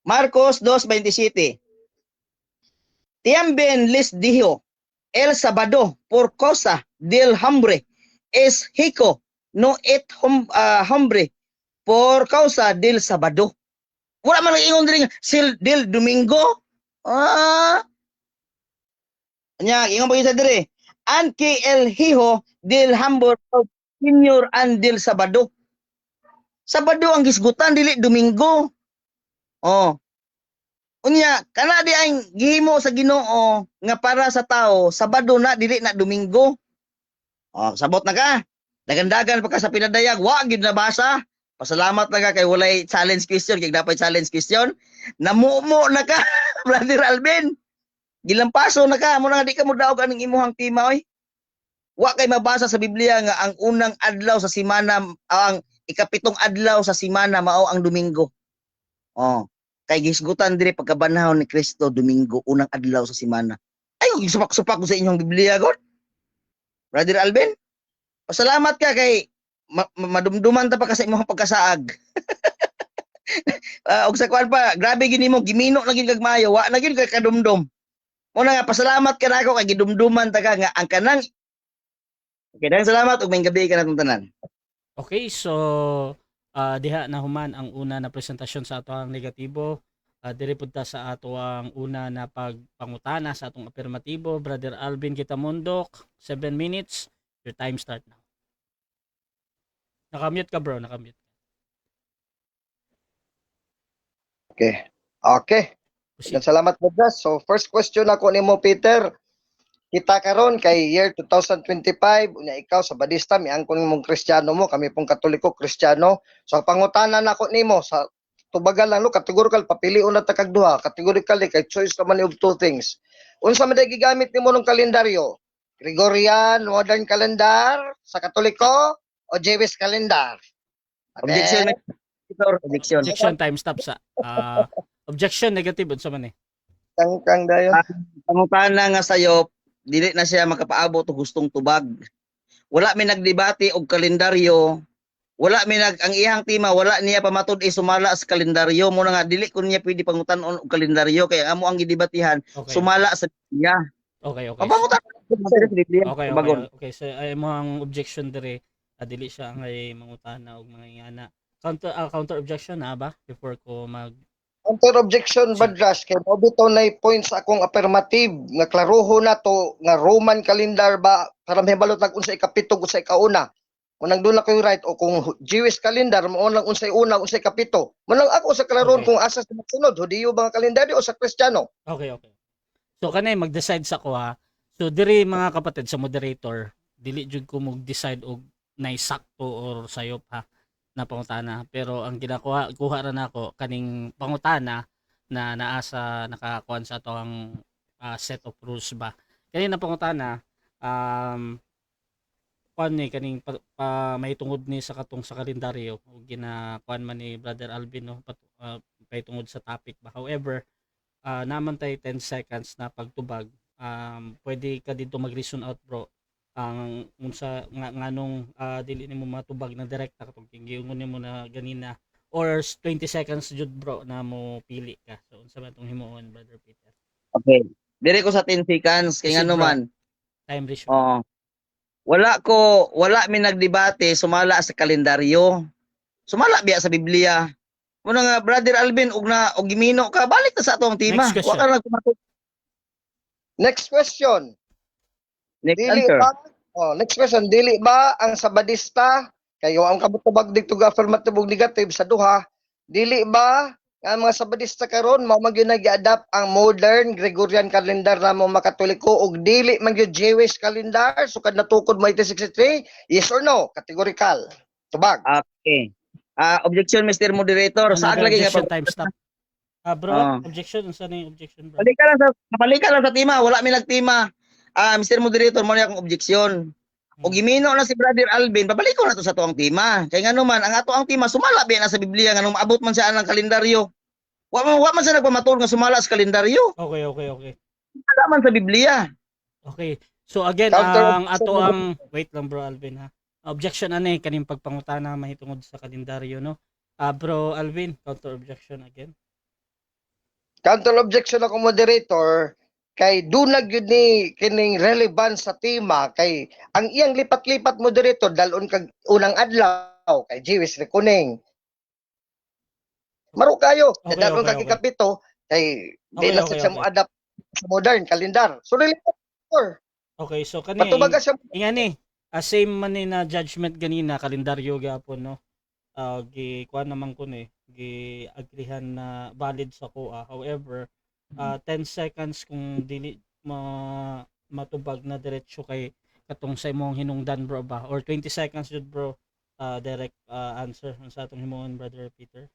Marcos 2:27. También les dijo el sábado por causa del hambre es rico, no et hambre por causa del sábado. Wala man ingon diri del domingo. Nya ingon pa sa diri. Anque el hijo del hambre Señor and del sábado. Sabado ang gisgutan dili domingo. Oh. Unya kana di ang gihimo sa Ginoo nga para sa tao Sabado na dili na Domingo. Oh, sabot na ka. Dagandagan pa ka sa pinadayag, wa gid nabasa. Pasalamat na ka kay walay challenge question, kay dapat challenge question. Namumo na ka, Brother Alvin. Gilampaso na ka, mo na di ka mo daog aning imuhang tima oy. Wa kay mabasa sa Biblia nga ang unang adlaw sa semana, ang ikapitong adlaw sa semana mao ang Domingo. Oh. Kay gisgutan diri pagkabanhaw ni Kristo Domingo unang adlaw sa semana. Ay, supak-supak ko sa inyong Biblia god. Brother Alvin, pasalamat ka kay madumduman ta pa ka sa imong pagkasaag. Og sa kwan pa, grabe gini mo gimino na gid kag maayo, wa na gid kay kadumdum. Mo na nga pasalamat ka nako kay gidumduman ta ka nga ang kanang. Okay, daghang salamat ug may gabi ka natong tanan. Okay, so diha na human ang una na presentasyon sa ato ang negatibo. Diri pud ta sa ato ang una na pagpangutana sa atong afirmatibo. Brother Alvin Kitamundok, 7 minutes. Your time start now. Nakamute ka bro, nakamute. Okay. Okay. Proceed. Salamat po, Jas. So, first question ako nimo, Peter. Kita karon kay year 2025, unya ikaw sa Badista, miangkon mong Kristiyano mo, kami pong Katoliko, Kristiyano. So, pangutanan nako nimo sa tubagal lang, no, categorical, papiliun na takag duha, categorical, kay choice naman of two things. Unsa man day gigamit nimo ng kalendaryo? Gregorian, modern calendar, sa Katoliko, o Jewish calendar? Objection. Objection. Objection, time stop sa. Objection, negative, unsa man eh. Kang dayon. Pangutana nga sayo, dili na siya makapaabot og gustong tubag. Wala mi nagdebate og kalendaryo. Wala mi ang iyang tima, wala niya pamatud sumala sa kalendaryo mo na nga dili ko niya pwede pangutan-on og kalendaryo kay amo ang gidebatihan Okay. sumala sa niya. Okay. Papangutan Okay. bagon. Okay, so ay mo ang objection dire, dili siya ngay mangutana og mga ingana. Counter objection na ba before ko mag Counter objection, Badras, kay mo bitaw na points akong affirmative nga klaruho na to nga Roman calendar ba para mahibalot lang unsa ikapito unsa ikauna. Munang doon na kayo right o kung Jewish calendar mo lang unsay una unsay kapito. Munang ako sa klaron Okay. kung asa sa sunod Hudiyo ba nga kalendaryo o sa Kristiyano. Okay. So kanay mag-decide sa ko ha. So diri mga kapatid sa moderator, dili jud ko mag-decide og naisakto or sayop ha na pangutana, pero ang kuha ra nako kaning pangutana na naa sa nakakuan sa ato ang set of rules ba. Kanina pangutana kuan ni kaning may tungod ni sa katong sa kalendaryo o ginakuan man ni Brother Alvin no pay tungod sa topic ba. However, naman tay 10 seconds na pagtubag. Pwede ka dito mag-reason out bro ang unsa nganong dili nimo matubag na direkta katong giingon nimo na ganina or 20 seconds jud bro na mo pili ka. So unsa man tong himuon Brother Peter? Okay. Dire ko sa 10 seconds kay Sige, ngano bro. man. Time restriction. Oo. Wala mi nagdebate sumala sa kalendaryo. Sumala biya sa Biblia. Muna nga Brother Alvin og gimino ka balik na sa atong tima. Next question. Wa ka nagtumatog. Next question. Next Dili answer. ba? Next question, dili ba ang Sabadista kayo ang kabutubag dito ga affirmative ug negative sa duha, dili ba Nga mga Sabadista karon mao man gyud nag-adapt ang modern Gregorian calendar na mo makatoliko ug dili man gyud Jewish calendar sukad natukod mo 1863. Yes or no? Categorical. Tubag. Okay. Objection, Mr. Moderator. Saan Another lagi nga objection, pag... time stop. Bro, Ah. objection. Saan yung objection, bro? Balik ka lang sa tima. Wala mi nagtima. Mr. Moderator, mo akong objection. O gimino na si Brother Alvin, babalik ko na to sa tuang tima. Kaya nga naman, ang ato ang tima, sumala ba na sa Biblia nga nung maabot man siya ng kalendaryo. Wa man siya nagpamatul nga sumala sa kalendaryo. Okay. Wala man sa Biblia. Okay. So again, Counter- ang ato ang wait lang bro Alvin ha. Objection ani kaning pagpangutana mahitungod sa kalendaryo no. Bro Alvin, counter objection again. Counter objection ako moderator kay dunag yun ni kining relevance sa tema kay ang iyang lipat-lipat moderator dalon kag unang adlaw kay Jewish reckoning. Maro kayo, Okay, dalon okay, kag okay. ikapito kay di Okay, na okay, siya okay. mo adapt sa modern calendar. So lipat. Okay, so kani Matubaga siya ingani same man ni na judgment ganina kalendaryo gyapon no. Kuan naman ko ni gi agrihan na valid sa kuha. However, 10 seconds kung dili matubag na diretso kay katong sa imong hinungdan bro ba or 20 seconds jud bro direct answer sa atong himuon brother Peter.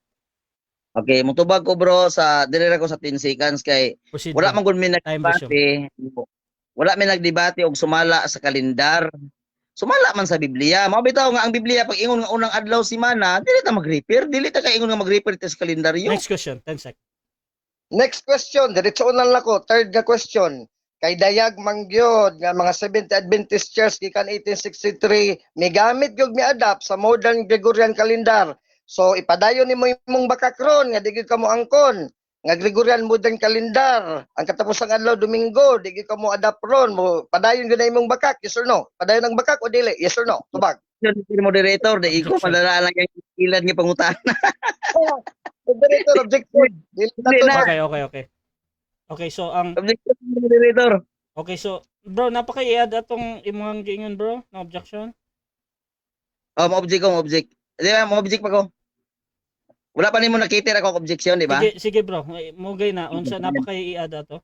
Okay, mutubag ko bro sa dire ko sa 10 seconds kay Proceed wala bro. man gud mi Time resume. nagdebate. Wala mi nagdebate og sumala sa kalendar. Sumala man sa Biblia. Mao bitaw nga ang Biblia pag ingon nga unang adlaw semana, dili ta mag-repair, dili ta ka ingon nga mag-repair sa kalendaryo. Next question, 10 seconds. Next question, diretso unan lako, third nga question. Kay dayag mangyod nga mga Seventh Adventist Church gikan 1863 migamit gyud mi-adapt sa modern Gregorian calendar. So ipadayon nimo imong bakakron nga di gyud kamo angkon nga Gregorian modern calendar. Ang katapusang adlaw Domingo, di gyud kamo adapt ron mo. Padayon gyud na imong bakak, yes or no? Padayon ang bakak o dili? Yes or no? Tubag. Mr. Moderator, di ko Objection. malala lang yung ilan nga pangutana. Moderator objection. Dili na Hindi to na. Okay. Okay, so ang Objection, Mr. Moderator. okay, so bro, napaka-i-add atong imong giingon bro, na objection. Mo-object ko, mo-object. Di ba, mo-object pa ko. Wala pa nimo nakita akong objection, di ba? Sige bro, mugay na unsa napaka-i-add ato.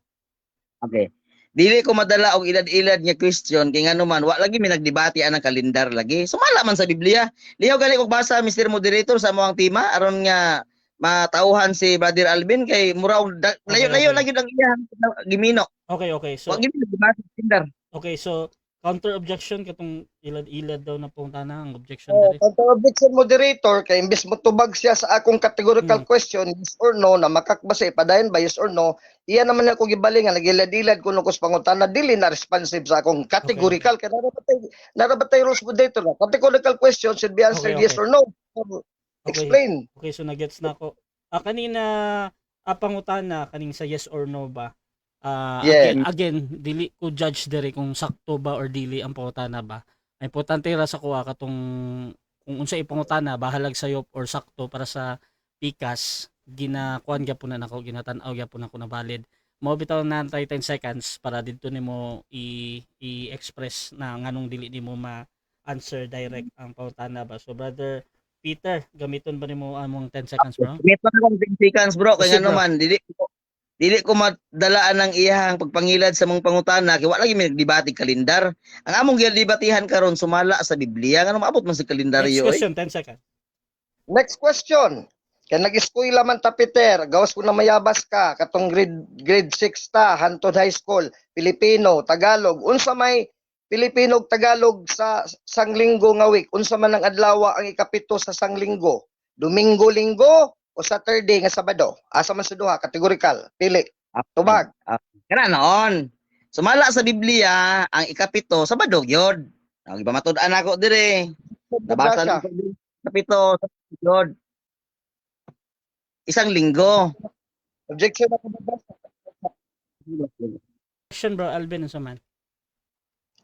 Okay. Dili ko madala og ilad-ilad nga question kay ngano man wa lagi mi nagdebate anang kalendar lagi. Sumala man sa Biblia. Liyaw gali kog basa Mr. Moderator sa moang tima aron nga matauhan si Brother Alvin kay mura og layo-layo Okay. lagi ang iyang gimino. Okay, so Wa gyud nagdebate sa kalendar. okay, so counter objection katong ilad-ilad daw na pong tanang objection Oh, diri. counter objection moderator kay imbes mo tubag siya sa akong categorical question yes or no na makakbasa ipadayon ba yes or no iya naman ako gibaling nga nagilad-ilad kuno ko sa pangutana dili na responsive sa akong categorical kay narabatay rules moderator na categorical question should be answered Okay. yes or no. Okay. Explain. Okay, so nagets na ako. Kanina pangutana kaning sa yes or no ba? Yeah. Again, dili ko judge diri kung sakto ba or dili ang pangutana ba. Ang importante ra sa kuha katong kung unsa ipangutana bahalag sayop or sakto para sa pikas ginakuan gyapon na nako ginatan-aw gyapon nako na valid. Mao bitaw na 10 seconds para didto nimo i-express na nganong dili nimo ma-answer direct ang pangutana ba. So brother Peter, gamiton ba nimo among 10 seconds bro? Meton akong 10 seconds bro kay Proceed, ngano bro. man dili ko madalaan ng iyang pagpangilad sa mong pangutana kay wa lagi mi nagdebate kalendar. Ang among gidebatihan karon sumala sa Biblia ngano maabot man sa Next kalendaryo. question, 10 seconds. Next question. Kaya nag-eskwela man ta Peter, gawas ko na mayabas ka katong grade 6 ta hantod high school, Pilipino, Tagalog. Unsa may Pilipino ug Tagalog sa sanglinggo nga week? Unsa man ang adlaw ang ikapito sa sanglinggo? Domingo-linggo o Saturday nga Sabado? Asa man sa duha categorical? Pili. Tubag. Kana noon. Sumala sa Biblia ang ikapito Sabado gyud. Ang iba matud-an ako dire. Nabasa Siya. ko kapito Sabado. Isang linggo. Objection ako babasa. Question bro Alvin unsa man?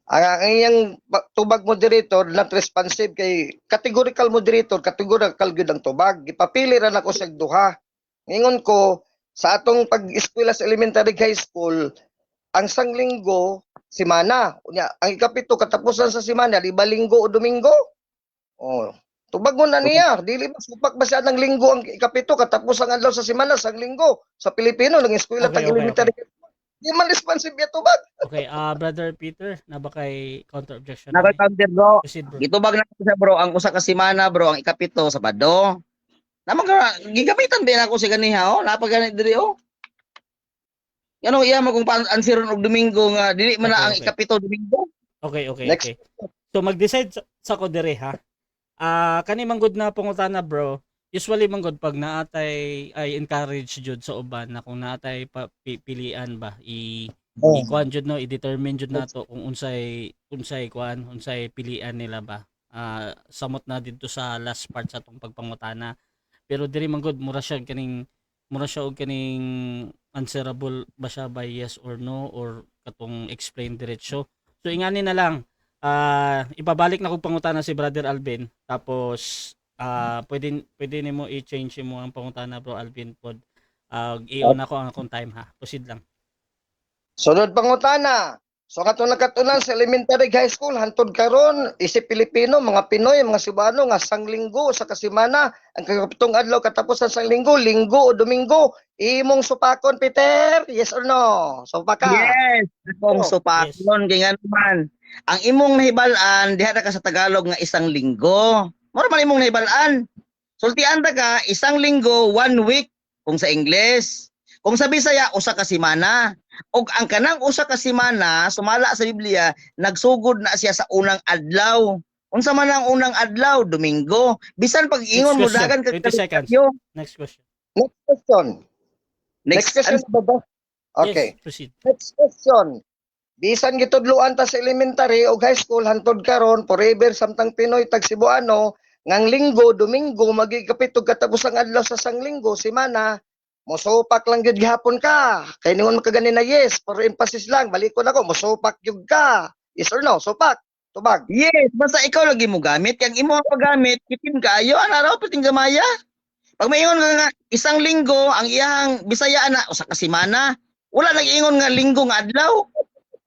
Ang iyang tubag moderator not responsive kay categorical moderator, categorical gyud ang tubag. Gipapili ra nako sa duha. Ingon ko sa atong pag-eskwela sa elementary high school, ang sanglinggo semana. Unya, ang ikapito katapusan sa semana, di ba linggo o Domingo? Oh, Tubag mo na niya. Dili ba supak ba siya ng linggo ang ikapito katapos ang adlaw sa semana sa linggo sa Pilipino nang eskwela Okay, tag elementary. Di man responsive ya tubag. Okay, Brother Peter, na ba kay counter objection? Naka-counter bro. Proceed, bro. Gitubag na ko siya bro, ang usa ka semana bro, ang ikapito Sabado. Naman ka gigamitan din ako si ganiha oh, napagani diri oh. Ano iya mo kung ansiron og Domingo nga dili man na ang Okay. ikapito Domingo. Okay. Next. So mag-decide sa ko dire ha. Kani manggod na pangutana bro. Usually manggod pag naatay ay encourage jud sa uban na kung naatay pilian ba i-kuan jud no, i-determine jud nato kung unsay pilian nila ba. Samot na dito sa last part sa tong pagpangutana. Pero diri manggod mura siya og kaning answerable ba siya by yes or no or katong explain diretso. So ingani na lang ipabalik na kog pangutana si Brother Alvin tapos pwede nimo i-change mo ang pangutana bro Alvin pod. I-on ako ang akong time ha. Proceed lang. Sunod pangutana. So katong nakatunan sa elementary high school hantod karon isip Pilipino, mga Pinoy, mga Cebuano nga sang linggo sa kasimana ang kapitong adlaw katapusan sang linggo, linggo o Domingo, imong supakon Peter, yes or no? Supa ka. Yes, akong Oh, supakon kay nga naman. Ang imong nahibal-an diha ka sa Tagalog nga isang linggo. Mora man imong nahibal-an. Sultian ta ka isang linggo, 1 week kung sa English. Kung sa Bisaya usa ka semana. Og ang kanang usa ka semana sumala sa Biblia nagsugod na siya sa unang adlaw. Unsa man ang unang adlaw? Domingo. Bisan pag ingon mo Next question. dagan 20 seconds. kalendaryo. Next question. Next question. Next question ba ba? Okay. Yes, proceed. Next question. Bisan gitudluan ta sa elementary o high school hantod karon forever samtang Pinoy tag Cebuano ngang linggo, Domingo magigapitog katapos ang adlaw sa sang linggo, semana. Mosupak lang gyud gihapon ka. Kay ningon makagani na yes, for emphasis lang, balik ko nako, mosupak gyud ka. Yes or no? Supak. Tubag. Yes, basta ikaw lagi mo gamit. Kaya imo ang paggamit, kitin kayo, ana raw piting gamaya. Pag maingon nga isang linggo, ang iyang Bisaya na usa ka semana, wala nag-ingon nga linggo nga adlaw.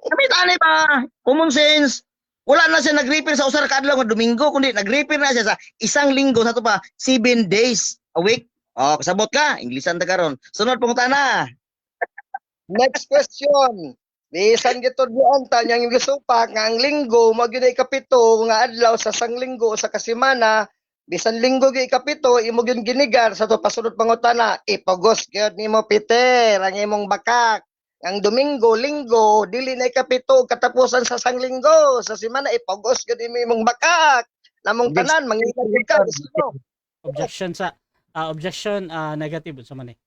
Kamit ani ba? Common sense. Wala na siya nag-refer sa usa ka adlaw nga Domingo, kundi nag-refer na siya sa isang linggo sa to pa 7 days a week. Oh, kasabot ka, Inglesan ta karon. Sunod pangutana. Next question. Bisan gitudluan ta niyang gisupak nga ang linggo mo gyud kapito nga adlaw sa sang linggo sa kasimana. Bisan linggo gyud kapito imo gyud ginigar sa to pasunod pangutana. Ipagos gyud nimo Peter ang imong bakak. Ang Domingo, linggo, dili na kapito katapusan sa sang linggo. Sa semana ipagos gyud imong bakak. Namong tanan mangingat ka. Objection negative sa man eh.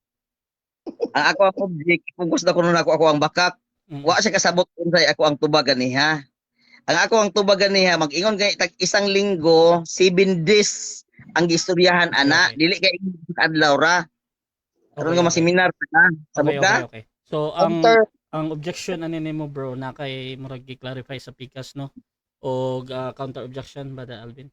Ang ako ang object, focus na kuno ako ang bakak. Wa siya kasabot unsay ako ang tubagan niha. Ang ako ang tubagan niha mag-ingon kay tag isang linggo, 7 days ang gistoryahan ana, Okay. dili kay adlaw ra. Karon nga maseminar ka. Sabot ka? Okay. So ang objection ani nimo bro na kay murag gi-clarify sa pikas no o counter objection ba da Alvin?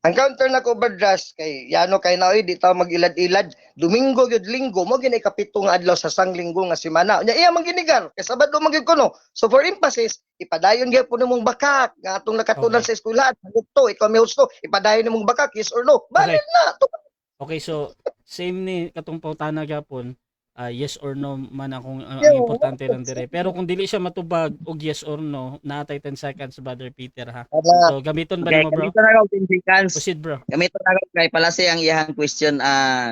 Ang counter na ko overdraft kay yano kay naoy di ta magilad-ilad Domingo gyud linggo mo ginay kapito nga adlaw sa sang linggo nga semana. Nya iya maginigar kay Sabado magyud kuno. So for emphasis ipadayon gyud puno mong bakak nga atong nakatunan sa eskwelahan. Dito ikaw may husto ipadayon nimong bakak yes or no. Balil na. Okay, so same ni katong pautana gyapon. Yes or no man akong ang Yeah, importante lang dire. Pero kung dili siya matubag og yes or no, naatay 10 seconds Brother Peter ha. So gamiton ba Okay, nimo bro? gamito na ako 10 seconds. Proceed bro. Gamito na ako kay palasi ang iyang question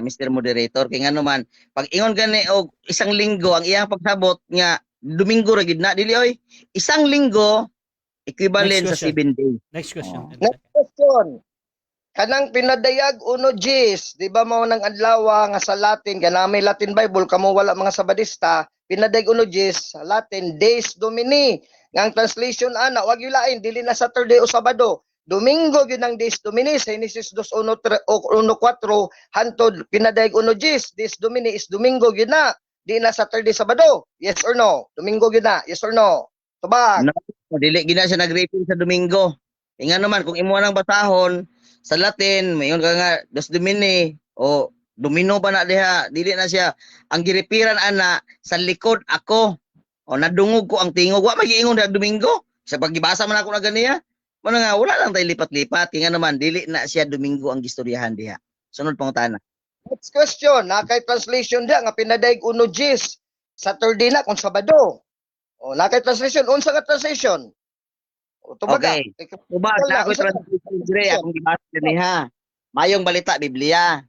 Mr. Moderator kay ngano man pag ingon gani og isang linggo ang iyang pagsabot nga Domingo ra gid na dili oy. Isang linggo equivalent sa Next 7 days. Next question. 10 Next seconds. question. Kanang pinadayag uno Gis, di ba mo nang adlaw nga sa Latin, ganamay Latin Bible, kamo wala mga Sabadista, pinadayag uno Gis, sa Latin, Days Domini. Nga ang translation ana, wag yung lain, dili na Saturday o Sabado. Domingo yun ang Days Domini, sa Genesis 2:1-4, hantod, pinadayag uno Gis, Days Domini is Domingo yun na. Di na Saturday, Sabado. Yes or no? Domingo yun na. Yes or no? Tubag. No, dili gina siya nag-refer sa Domingo. Nga naman kung imo nang basahon sa Latin, mayon ka nga Dos Domini o Domino pa na diha, dili na siya ang giripiran ana sa likod ako o nadungog ko ang tingog wa magiingon na Domingo. Sa pagbasa man ako na ganiya, Muna nga, wala lang tayo lipat-lipat. Kaya nga naman, dili na siya Domingo ang gistoryahan diha. Sunod pangutana. Next question, nakay translation dia nga pinadaig uno Gis. Saturday na kung Sabado. O nakay translation, unsa ka translation? O tumaga. Okay. Ubag na ako translation dire akong gibasa dinhi ha. Mayong balita Biblia.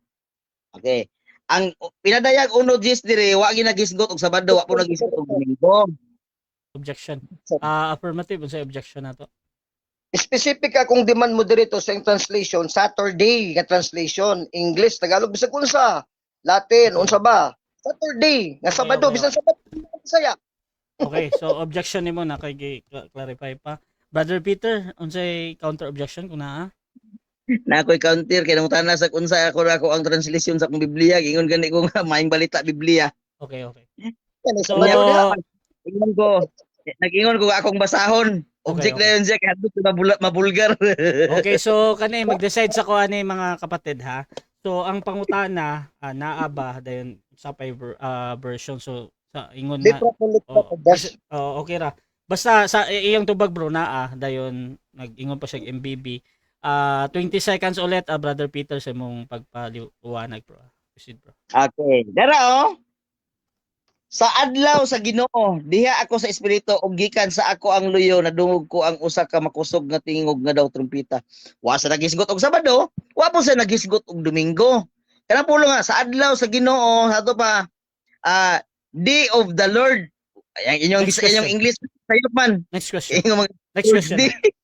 Okay. Ang pinadayag uno Gis dire wa ginagisgot og Sabado, wa po nagisgot og Domingo. Objection. Affirmative unsa objection nato? Specific ka kung demand mo dito sa translation, Saturday nga translation, English, Tagalog, bisag unsa, Latin, unsa ba? Saturday, nga Sabado, okay. bisan Sabado, saya. Okay, so objection nimo na kay clarify pa. Brother Peter, unsay counter objection kung naa? Na ako'y counter kay nangutana sa unsa ako ang translation sa akong Biblia, ingon gani ko nga maayong balita Biblia. Okay, okay. So, So, Ingon ko, nag-ingon ko akong basahon. Object Okay, na yun siya, kaya doon mabulgar. okay, so kani mag-decide sa ko ani mga kapatid ha. So ang pangutana naa ba dayon sa version so sa ingon na litra po oh, best. okay ra. Basta sa iyang tubag bro naa dayon nag-ingon pa siya MBB. 20 seconds ulit Brother Peter sa imong pagpaliwanag bro. Proceed bro. Okay. Dara oh. Sa adlaw sa Ginoo, diha ako sa espiritu ug gikan sa ako ang luyo nadungog ko ang usa ka makusog nga tingog nga daw trumpeta. Wa sa nagisgot og Sabado, wa po sa nagisgot og Domingo. Kana pulo nga sa adlaw sa Ginoo, ato pa Day of the Lord. Ayan inyong Next question. inyong English sayop man. Next question. Inyong mga Next question. Thursday.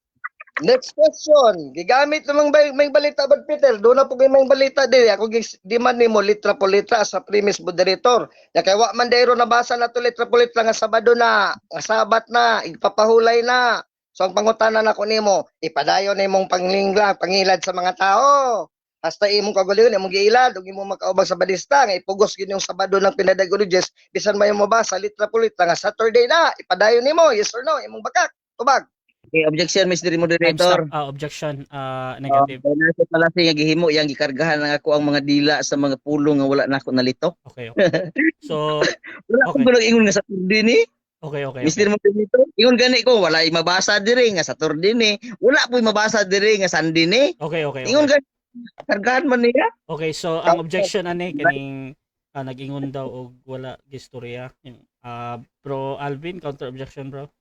Next question, gigamit namang may balita ba Peter? Doon na po may balita din. Ako di man nimo litra po litra sa premise moderator. Ya kay wa man dayro nabasa na to litra po litra nga Sabado na, nga Sabat na, ipapahulay na. So ang pangutana na ko nimo, ipadayon nimong panglingla, pangilad sa mga tao. Hasta imong kagalingon, imong giilad, ug imong makaubag sa badista, nga ipugos gid yung Sabado ng pinadaguloges, bisan may mabasa litra po litra nga Saturday na, ipadayon nimo, yes or no, imong bakak, tubag. Okay, objection Mr. Time Moderator. stop. Objection. Negative. Nasa pala siya gihimo yang gikargahan na ako ang mga dila sa mga pulo nga wala na ako nalito. Okay, okay. So, Wala Okay. akong okay. Ingon nga sa Saturday ni. okay, okay. Mr. Moderator. Ingon gani ko wala mabasa diri nga Saturday ni. Wala po'y mabasa diri nga Sunday ni. Okay, okay. Ingon Okay, gani kargahan man niya. okay so ang objection ani kaning nag-ingon daw og wala gistorya. Yung Bro Alvin, counter objection bro.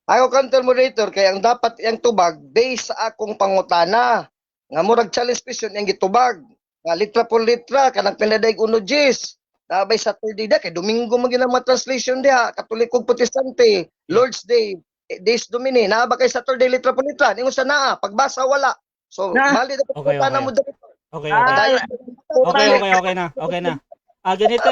Ako counter moderator kay ang dapat yang tubag based sa akong pangutana. Nga murag challenge question yang gitubag. Nga litra po litra kanang pinadaig uno Gis. Dabay Saturday da kay Domingo mo ginang mga translation diha, Katolik ug Protestante, Lord's Day, Days Domini, naa ba kay Saturday litra po litra? Ningon sa naa, pagbasa wala. So, mali na Okay, pangutana okay. mo dito. Okay, okay. Okay na. Okay na. Ganito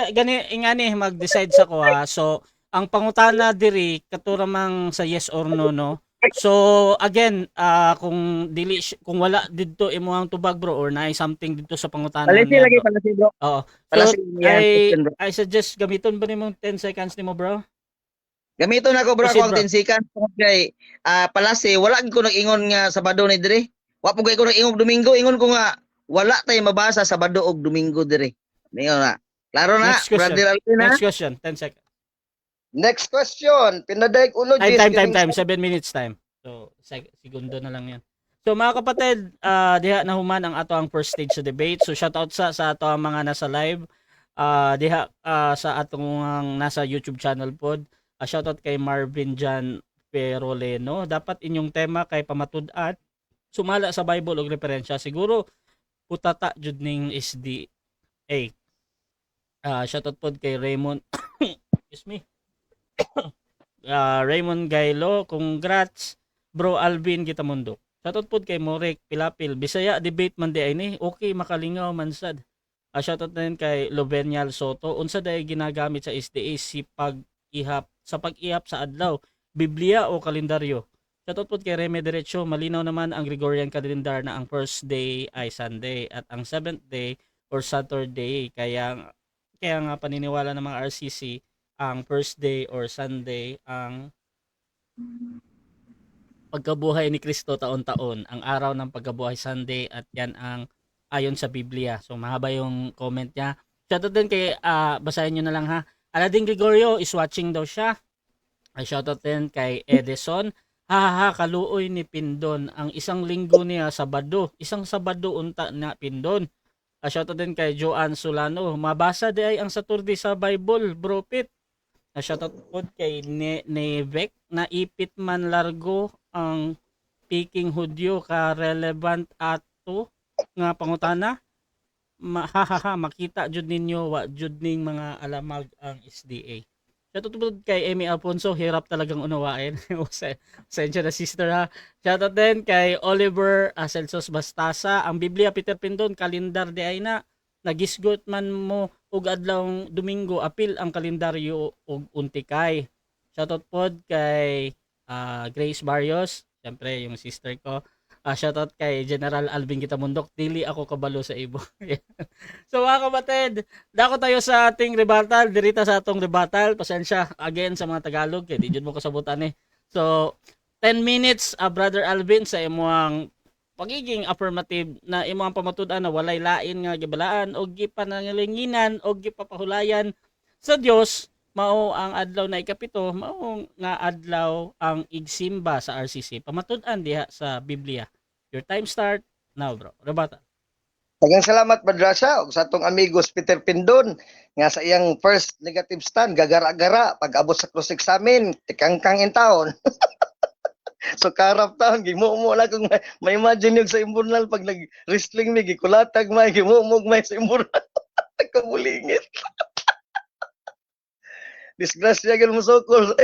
ingani mag-decide sa ko ha. So, ang pangutana diri katuramang sa yes or no no. So again, kung kung wala didto imong tubag bro or naay something didto sa pangutana Palasi niya, lagi bro. palasi bro. Oo. Palasi So, yan, question, bro. I suggest gamiton ba nimong 10 seconds nimo bro? Gamiton ako bro Proceed, ako bro. ang tinsikan kay palasi wala gid ko nag-ingon nga Sabado ni diri. Wa po kay ko nag-ingon Domingo, ingon ko nga wala tay mabasa Sabado ug Domingo diri. Ningon na. Klaro na, Next question. brother Alvin ha? Next question, 10 seconds. Next question, pinadaig uno Gis. Time. 7 minutes time. So, segundo na lang yan. So, mga kapatid, diha na human ang ato ang first stage sa debate. So, shoutout sa ato ang mga nasa live. Diha sa atong nasa YouTube channel pod. Shoutout kay Marvin Jan Peroleno. Dapat inyong tema kay pamatud-at sumala sa Bible og referensya. Siguro, putata jud ning SDA. Shoutout pod kay Raymond. Excuse me. Raymond Gailo, congrats bro Alvin Gitamundo. Shoutout pod kay Morek Pilapil, Bisaya debate man di ay ni, okay makalingaw man sad. Shoutout din kay Lovenial Soto, unsa day ginagamit sa SDA sa pag-ihap sa adlaw, Biblia o kalendaryo. Shoutout pod kay Reme Derecho, malinaw naman ang Gregorian calendar na ang first day ay Sunday at ang seventh day or Saturday, kaya nga paniniwala ng mga RCC ang first day or Sunday ang pagkabuhay ni Kristo taon-taon, ang araw ng pagkabuhay Sunday, at yan ang ayon sa Biblia. So mahaba yung comment niya. Shoutout din kay basahin niyo na lang ha. Alading Gregorio is watching daw siya. Shoutout din kay Edison. haha kaluoy ni Pindon ang isang linggo niya Sabado. Isang Sabado unta na Pindon. Shoutout din kay Joanne Solano. Mabasa di ay ang Saturday sa Bible, bro Pit. Shoutout po kay Nevek na ipit man largo ang Peking Hudyo ka relevant ato nga pangutana. Hahaha makita jud ninyo wa jud ning mga alamag ang SDA. Shoutout po kay Amy Alfonso, hirap talagang unawain. Sensya na sister ha. Shoutout din kay Oliver Celsos Bastasa. Ang Biblia Peter Pindon, kalendar di ay na. Nagisgot man mo og adlaw Domingo, apil ang kalendaryo og untikay. Shoutout po kay Grace Barrios, syempre yung sister ko. Shoutout kay General Alvin Kitamundok, dili ako kabalo sa ibo. So mga kapatid, dako tayo sa ating rebuttal, dirita sa atong rebuttal. Pasensya again sa mga Tagalog, kaya di jud mo kasabutan eh. So 10 minutes, Brother Alvin, sa imong pagiging affirmative na imong pamatud-an na walay lain nga gibalaan o gipanangalinginan o gipapahulayan sa Dios, mao ang adlaw na ikapito, mao nga adlaw ang igsimba sa RCC. Pamatud-an diha sa Biblia. Your time start now, bro. Rebata. Daghang salamat Madrasa ug sa atong amigos Peter Pindon nga sa iyang first negative stand gagara-gara pag abot sa cross examine tikangkang in taon. So karap taon gimumo na kung may imagine yung sa imburnal pag nag-wrestling mi gikulatag may gimumog may sa imburnal. Kamulingit. Disgrasya gyud mo sokol.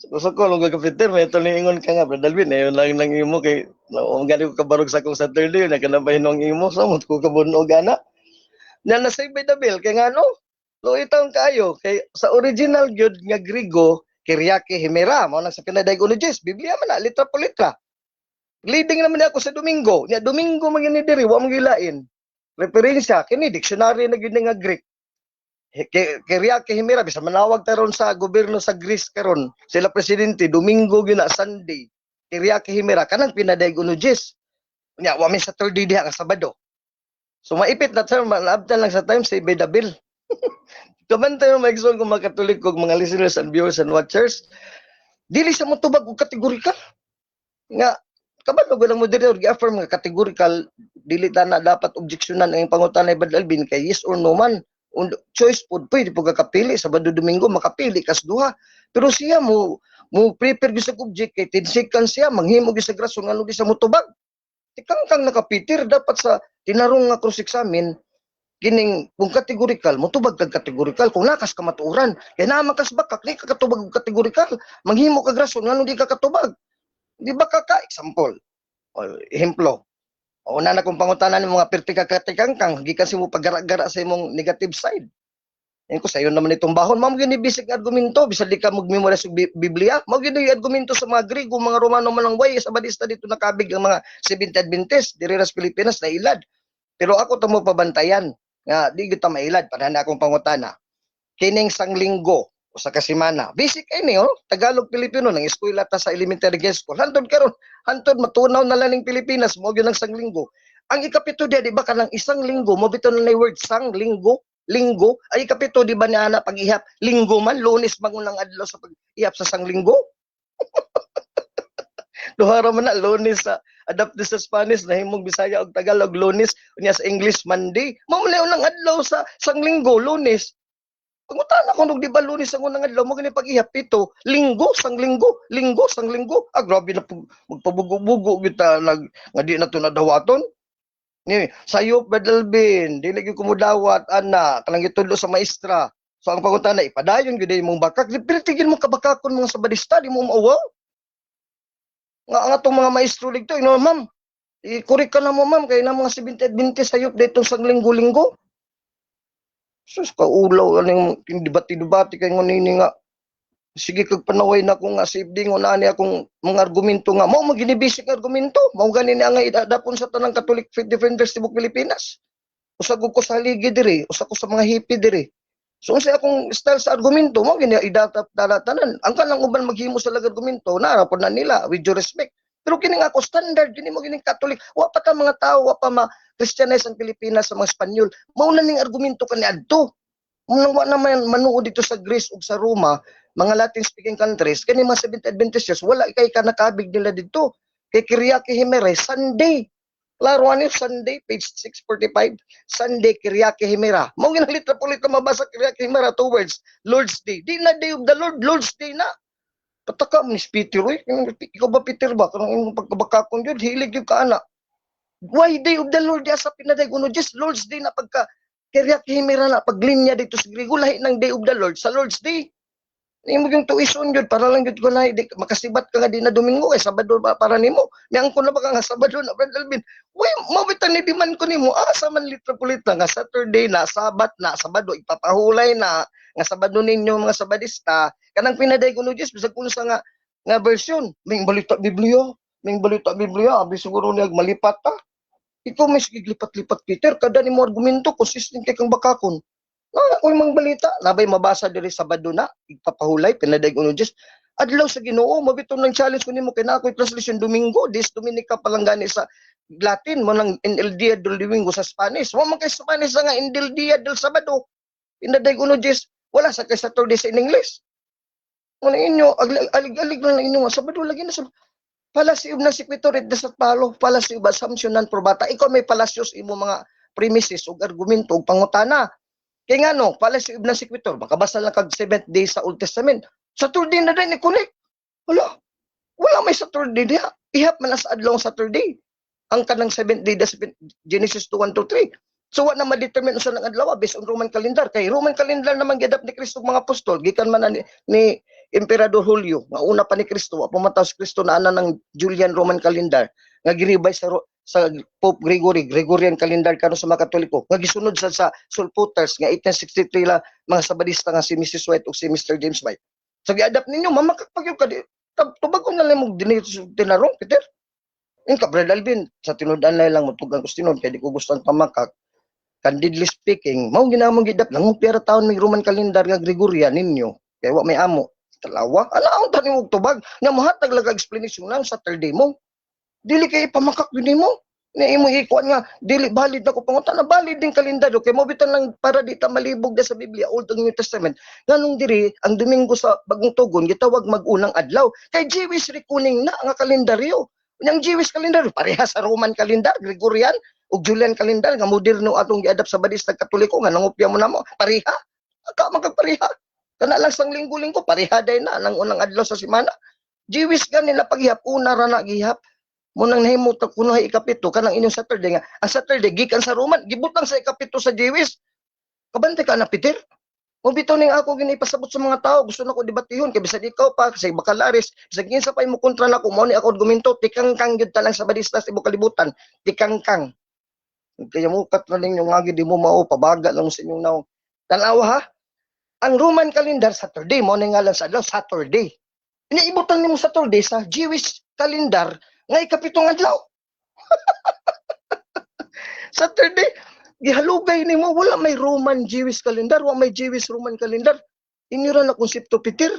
Sokol ug kapiter may tulingon ka nga Brad Alvin ayon lang nang imo kay gani ko kabarog sa akong Saturday nagkanabahin ng imo sa mo ko kabunog ana. Na nasay by the bill kay ngano? Lo itong kayo kay sa original gyud nga Grigo Kyriake Himera mao nang sa pinadaygonologist Biblia man na litra po litra. Leading naman ako sa Domingo. Nya Domingo man gini diri wa man gilain. Referensya kini dictionary na gyud nga Greek. Kyriake Himera bisa manawag taron sa gobyerno sa Greece karon. Sila presidente Domingo gyud na Sunday. Kyriake Himera kanang pinadaygonologist. Nya wa mi Saturday diha ka Sabado. So maipit na term malabtan lang sa time sa Ibidabil. Kaman tayo mag-explain kung mga Katolik kung mga listeners and viewers and watchers, dili sa motubag og kategorikal. Nga, kaman mo lang mo dili og affirm nga kategorikal, dili ta na dapat objeksyonan ang pangutanay Brad Alvin kay yes or no man. Choice po, pwede po kakapili, Sabado Domingo, makapili kas duha. Pero siya mo prepare sa object kay 10 seconds siya, manghimo sa grason nga di sa motubag. Tikang nakapitir, dapat sa tinarong nga cross examine, kining kung kategorikal motubag kag kategorikal kung nakas ka matuuran kay naa makas bakak ni kakatubag og kategorikal manghimo kag rason ngano di ka katubag di ba ka example o ehemplo o na kung pangutanan ng mga perti ka katikangkang gikan si mo paggara-gara sa imong negative side ko sayo naman itong bahon mao gini bisig argumento bisan di ka magmemorize og Biblia mao gini argumento sa mga Griego mga Romano man lang way sa badista dito nakabig ang mga Seventh Adventist diri sa Pilipinas na ilad pero ako tamo pabantayan nga di kita mailad para na akong pangutana kining sanglinggo o sa kasimana basic ini Tagalog Pilipino nang eskwela ta sa elementary school hantod karon hantod matunaw na lang ning Pilipinas mo gyud ang sanglinggo ang ikapito di ba kanang isang linggo mo bitaw na word sanglinggo linggo ay ikapito di ba ni ana pag-ihap linggo man Lunes mangunang adlaw sa pag-ihap sa sanglinggo duhara man na Lunes sa adapt sa Spanish na himong Bisaya ug Tagalog Lunes unya sa English Monday mao man unang adlaw sa sanglinggo Lunes pangutana ko di ba Lunes ang unang adlaw mo gani pag-ihap pito linggo sanglinggo grabe na magpabugo-bugo kita nga di na to nadawaton ni sayo Badalbin dili gyud ko mudawat ana kanang gitudlo sa maestra so ang pangutana ipadayon gyud imong bakak dipiligin mo kabakakon mga sabadista di mo maawaw nga atong mga maestro dito ma'am i-correct ka na mo ma'am kay na mga 70 sayop dito sa linggo-linggo sus ka ulaw aning debate kay ngunini nga sige kag panaway na ko nga safety nga ani akong mga argumento nga mao maginibisik argumento mao gani ni nga idadapon sa tanang Catholic Faith Defenders tibok Pilipinas usag ko sa haligi diri usag ko sa mga hippie diri so sa akong style sa argumento mo gini idatap tanan ang kanang uban maghimo sa lag argumento narapon na nila with due respect pero kini nga ako standard gini mo gini Catholic wa pa ta mga tao wa pa ma Christianize ang Pilipinas sa mga Espanyol mao na ning argumento kani adto Nang wa naman manuod dito sa Greece ug sa Roma, mga Latin speaking countries, kani mga Seventh Adventists, wala kay kanakabig nila dito. Kay Kyriaki Himere, Sunday. Klaro ani Sunday, page 645. Sunday, Kyriaki Himera. Mao ginang litra po litra mabasa Kyriaki Himera, 2 words. Lord's Day. Di na Day of the Lord, Lord's Day na. Pataka ni Peter, oy. Ikaw ba Peter ba? Kanang imong pagkabakakon jud, hilig yung kaana. Why Day of the Lord? Asa pinaday kuno just Lord's Day na pagka Kyriaki Himera na paglinya dito sa Griego lahi ng Day of the Lord sa Lord's Day. Nimo yung tuition jud para lang jud ko na di makasibat ka nga di na Domingo kay Sabado ba para nimo. Niang ko na ba ka nga Sabado na Brad Alvin. Uy, mabitan ni diman ko nimo asa man litra pulita nga Saturday na, Sabat na, Sabado ipapahulay na nga Sabado ninyo mga Sabadista. Kanang pinaday kuno just bisag kuno sa nga version. May balita Biblia, abi siguro niya malipat ta. Ikaw may giglipat-lipat Peter, kada ni mo argumento consistent kay kang bakakon. Ako yung mga balita, nabay mabasa diri Sabado na, ipapahulay, pinaday kuno just. Adlaw sa Ginoo, mabiton ng challenge ko nimo kay na ako'y translation Domingo, Dis Dominica palang gani sa Latin, mo nang en el día del Domingo sa Spanish. Wa man kay Spanish nga en el día del Sabado. Pinaday kuno just, wala sa kay Saturday sa in English. Ano inyo, alig-alig lang inyo, Sabado lagi na sa Palasyo na sequitur it desat palo, palasyo ba assumption nan probata. Ikaw may palasyos imo mga premises ug argumento ug pangutana. Kay ngano, palasyo na sequitur, makabasa lang kag 7th day sa Old Testament. Saturday na din i-connect. Wala may Saturday diha. Ihap man sa adlaw Saturday. Ang kanang 7th day Genesis 2:1-3. So wa na ma-determine usa ng adlaw based on Roman calendar. Kay Roman calendar naman giadap ni Kristo mga apostol, gikan man ni Emperador Julio, nga una pa ni Kristo, wa pumataw si Kristo na ana ng Julian Roman calendar, nga giribay sa Pope Gregorian calendar karon sa mga Katoliko, nga gisunod sa Sulputers nga 1863 la mga Sabadista nga si Mrs. White ug si Mr. James White. So giadapt ninyo mamakapagyo ka tubagon na lang mo dinhi tinarong Peter. Inka Brad Alvin, sa tinudan lang mo tugang ko tinud kay di ko gusto ang pamakak. Candidly speaking, mao ginamong gidap lang pera taon may Roman calendar nga Gregorian ninyo. Kay wa may amo. Talawa, alaon tani og tubag nga mohatag lag explanation lang Saturday mo. Dili kay pamakak din mo. Ni imo ikuan nga dili valid na ko pangutan na valid din kalendaryo kay mo bitan lang para di ta malibog sa Biblia Old ug New Testament. Nganong diri ang Domingo sa bagong tugon gitawag mag-unang adlaw. Kay Jewish reckoning na nga kalendaryo. Yang Jewish kalendaryo pareha sa Roman calendar, Gregorian ug Julian calendar nga moderno atong giadap sa Badista Katoliko nga nangupya mo namo. Pareha. Aka magpareha. Kana lang sang linggo-linggo pareha day na nang unang adlaw sa semana. Jewish ganila paghihap una ra na gihap. Mo nang nahimo ta kuno hay ikapito kanang inyong Saturday nga. Ang Saturday gikan sa Roman, gibutang sa ikapito sa Jewish. Kabante ka na Peter. Mo bitaw ning ako ginipasabot sa mga tao, gusto nako debatihon kay bisag ikaw pa kasi bakalaris, bisag kinsa pa imo kontra nako mo ni ako argumento tikangkang gyud ta lang sa Badista sa ibong kalibutan, tikangkang. Kaya mo kat na ning nga di mo mao pabaga lang sa inyong naw. Tanawa ha? Ang Roman calendar Saturday mo nga lang sa adlaw Saturday. Iniibutang nimo Saturday sa Jewish calendar nga ikapitong adlaw. Saturday gihalugay nimo wala may Roman Jewish calendar, wala may Jewish Roman calendar. Inyo ra na konsepto Peter.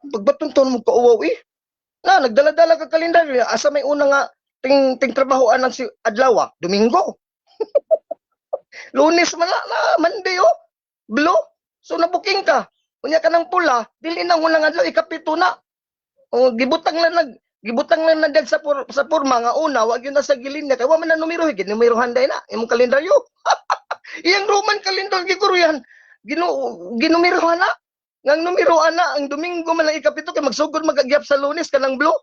Pagbaton-ton mo kauwaw Na nagdala-dala ka kalendar asa may una nga ting trabahoan ng si adlaw, Domingo. Lunes man na Monday Blue. So nabuking ka. Unya ka ng pula, dili na unang adlaw ikapito na. O gibutang lang na dad sa porma nga una, wag yun na sa gilin niya. Kaya wa man na numero, numero handay na, imong kalendaryo. Iyang Roman calendar gikuruyan, ginumero na. Ngang numero ana, ang Domingo man ang ikapito, kaya magsugod magagyap sa Lunes ka ng Blue.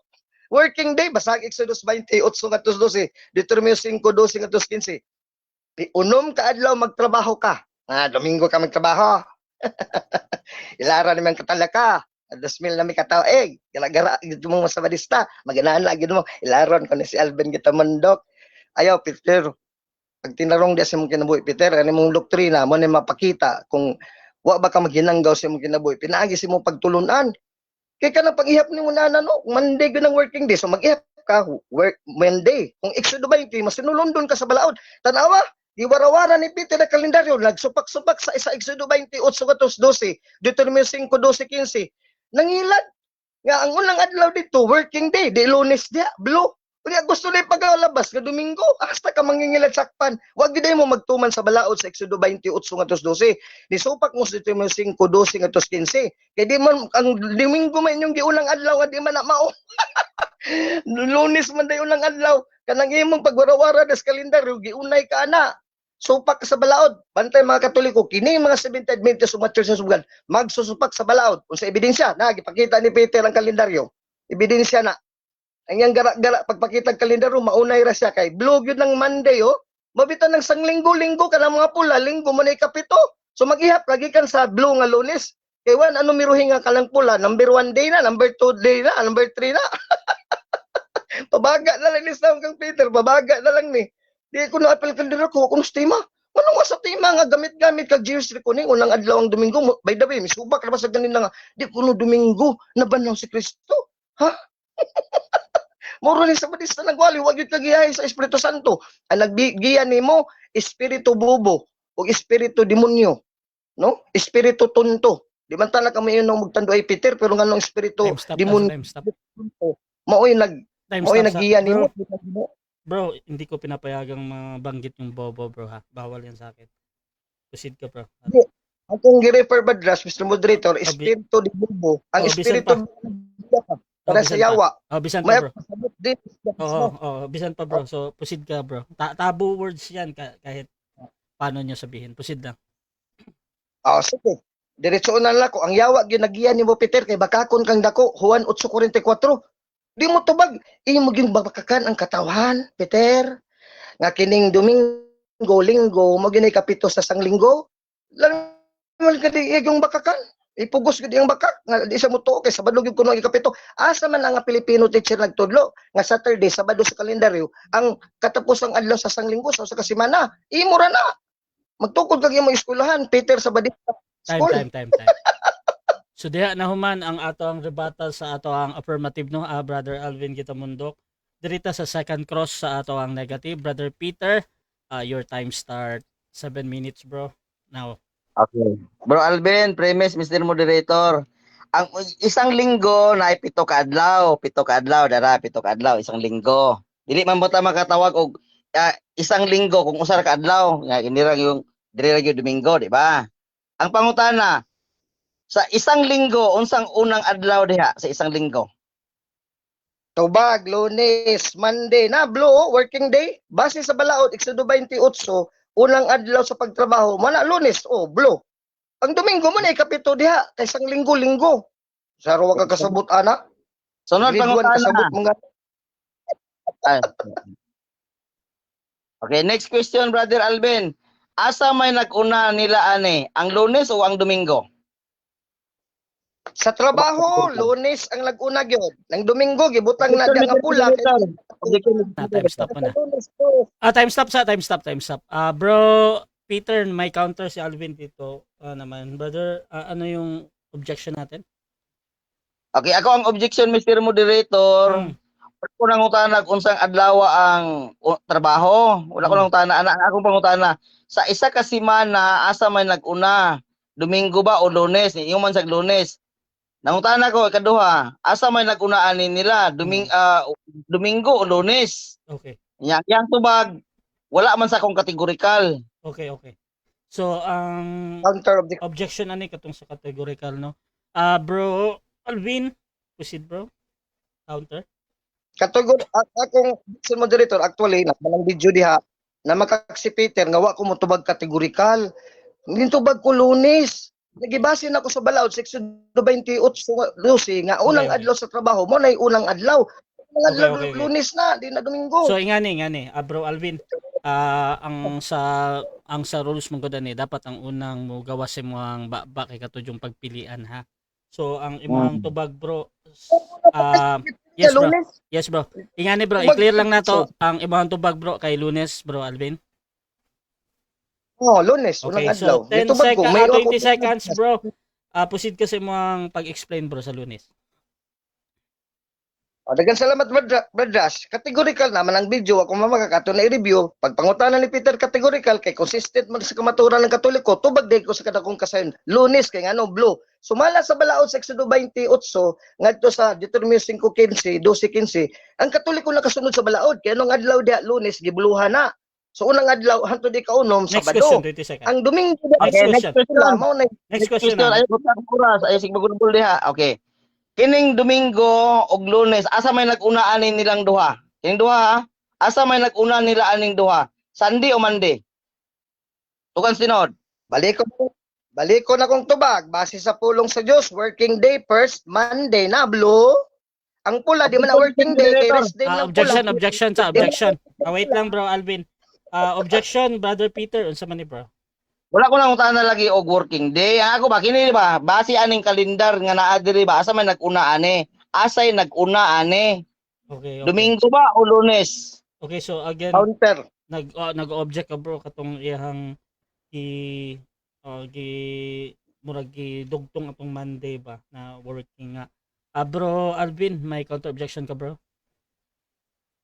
Working day, basag Exodus 28:12, Deuteronomio 5:12-15. Unom ka adlaw magtrabaho ka. Domingo ka magtrabaho. Ilara naman katalaka. 2,000 na may kataig. Gara-gara gito mo sa Badista. Maganaan lagi mo. Ilaron ko ni si Alvin kita mandok. Ayaw, Peter. Pag tinarong di sa mong kinabuhi, Peter, ano mong doktrina, mo na mapakita kung wa ba ka maghinanggaw sa mong kinabuhi. Pinaagi si mong pagtulunan. Kaya ka na pag-ihap ni mo na Monday ko ng working day. So mag-ihap ka, Monday. Kung Exodo 20, masinulundon ka sa balaod. Tanawa, iwara-wara ni Peter na kalendaryo, nagsupak-supak sa isa Exodo 28:12, Deuteronomio 5:12-15. Nangilad nga ang unang adlaw dito working day, di Lunes dia, Blue. Kung gusto na pagkalabas ka Domingo, hasta ka mangingilad sakpan. Wag gid mo magtuman sa balaod sa Exodo 28 ngadto 12. Ni supak mo sa Timo 5 12 ngadto 15. Kay di man ang Domingo man inyong giunang adlaw nga di man na mao. Lunes man day unang adlaw. Kanang imong pagwarawara des kalendaryo giunay ka ana. Supak ka sa balaod. Bantay mga Katoliko, kini mga 70 minutes sa church sa sugan, magsusupak sa balaod. Unsa ebidensya? Na gipakita ni Peter ang kalendaryo. Ebidensya na. Ang yang gara-gara pagpakita ang kalendaryo maunay ra siya kay blog yun ng Monday oh. Mabitan ng sang linggo ka ng mga pula, linggo man ay kapito. So mag-ihap lagi kan sa blue nga Lunes. Kay wan ano miruhin nga kalang pula, number 1 day na, number 2 day na, number 3 na. Pabaga na lang ni Sam kang Peter, pabaga na lang ni. Di ko na apel kalendar ko, kuno stima. Ano nga sa tema nga gamit-gamit kag Jewish reckoning unang adlaw ang Domingo. By the way, misubak na ba sa ganin nga di kuno Domingo nabanaw si Kristo. Ha? Moro ni sa Badista nagwali, wag yun kagiyahin sa Espiritu Santo. Ang naggiya nimo, Espiritu Bubo, o Espiritu Demonyo. No? Espiritu Tunto. Di man talaga kami yun nung magtando ay Peter, pero nga nung Espiritu Time stop, Demonyo. time stop. Maoy Time stop. naggiya nimo. Bro, hindi ko pinapayagang mabanggit yung bobo, bro, ha. Bawal yan sa akin. Proceed ka, bro. Akong gi-refer badras, Mr. Moderator, Espiritu Bubo. Ang bisan Espiritu para sa yawa. Oh, bisan May pa, bro. pasabot din. Oo, bisan pa, bro. So, proceed ka, bro. Tabu words yan kahit paano nyo sabihin. Proceed lang. Sige. Diretso na lang ko. Ang yawa ginagiyan ni mo Peter kay bakakon kang dako Juan 8:44. Di mo tubag imo gyud bakakan ang katawan, Peter. Nga kining Domingo, Linggo, mo ginay kapito sa sang linggo. Lang man kadi yung bakakan. Ipugos gid ang bakak nga di sa muto kay sabado gyud kuno ikapito. Asa man ang Pilipino teacher nagtudlo nga Saturday, Sabado sa kalendaryo ang katapusang adlaw sa sang linggo sa kasimana. Imo ra na. Magtukod kag imong eskwelahan, Peter sa Badista. Time. So diha na human ang ato ang rebuttal sa ato ang affirmative, no, Brother Alvin Gitamundok. Dirita sa second cross sa ato ang negative. Brother Peter, your time start 7 minutes, bro. Now. Okay. Bro Alvin, premise, Mr. Moderator. Ang isang linggo na ay 7 ka adlaw, 7 ka adlaw, isang linggo. Dili man mo ta makatawag og isang linggo kung usa ka adlaw, nga inira yung dire yung Domingo, di ba? Ang pangutana, sa isang linggo, unsang unang adlaw diha sa isang linggo? Tubag, Lunes, Monday na blue working day. Base sa balaod Exodo 28, unang adlaw sa pagtrabaho, mana Lunes, blue. Ang Domingo man ay kapito diha, kay isang linggo. Sa ruwa ka kasabot ana. Sunod Grade 1 pangutana. kasabot mga Okay, next question, Brother Alvin. Asa may nag-una nila ani, ang Lunes o ang Domingo? sa trabaho, Lunes ang nag-una gyud. Nang Domingo gibutang na diha nga pula. Time stop mo na. Time stop. Bro Peter, may counter si Alvin dito. Naman, brother, ano yung objection natin? Okay, ako ang objection, Mr. Moderator. Wala ko nang utana kung saan adlaw ang trabaho. Wala ko nang utana. Ang akong pangutana, sa isa ka semana, asa may nag-una? Domingo ba o Lunes? Yung man sa Lunes. Nangutana ko, ikaduha, asa may nag-unaan nila? Domingo o Lunes? Okay. Yang tubag, wala man sa akong kategorikal. Okay. So, ang Counter objection ani katong sa categorical, no? Bro Alvin, proceed, bro. Counter. Akong si moderator actually na manang video diha na makak si Peter nga wa ko mo tubag kategorikal. Hindi tubag ko Lunes. Nagibase na ako sa balaod section 28 Lucy nga unang Okay. adlaw sa trabaho mo nay unang adlaw. Unang adlaw Okay. Lunes na, di na Domingo. So ingani, bro Alvin, ang sa rules mo gud ni dapat ang unang mo gawas mo ang ba kay katudyo pagpilian, ha. So ang imong tubag, bro, yes bro. Lunes. Yes bro. Ingani bro, i-clear lang nato ang imong tubag, bro, kay Lunes, bro Alvin. Lunes unang Okay, adlaw. so 10 Tubag ko, may 20 seconds, bro. Proceed kasi mo ang pag-explain, bro, sa Lunes. Daghang salamat Bradras. Categorical naman ang video ako mamagakato na i-review. Pag pangutanan ni Peter categorical kay consistent man sa kamaturan ng Katoliko, tubag day ko sa kadakong kasayon. Lunes kay ngano blue. Sumala sa balaod sa Exodo 28 ngadto sa Deuteronomio 5:15, 12:15, ang Katoliko nakasunod sa balaod kay anong adlaw dia Lunes gibuluhan na. So unang adlaw hangtod di kaunom Next Sabado. question, 20 seconds. Ang Domingo Next question. mao na Next question. Ay utang oras ay sig magulbul diha. Okay. Kining Domingo ug Lunes asa may nag-una aning nilang duha? Kining duha ha? Asa may nag-una nila aning duha? Sunday o Monday? Tukan sinod. Balik ko na kong tubag base sa pulong sa Diyos, working day first Monday na blue. Ang pula di man na working day kay rest day lang pula. Objection. Wait lang bro Alvin. Objection brother Peter unsa man ni bro? Wala ko nang utana lagi og working day. Ako ba kini ba base aning kalendar nga naa diri ba asa may nag-una ani? Asay nag-una ani? Okay. Domingo ba o Lunes? Okay, so again Counter. nag-object ka bro katong iyang murag dugtong atong Monday ba na working nga. Bro Alvin, may counter objection ka bro?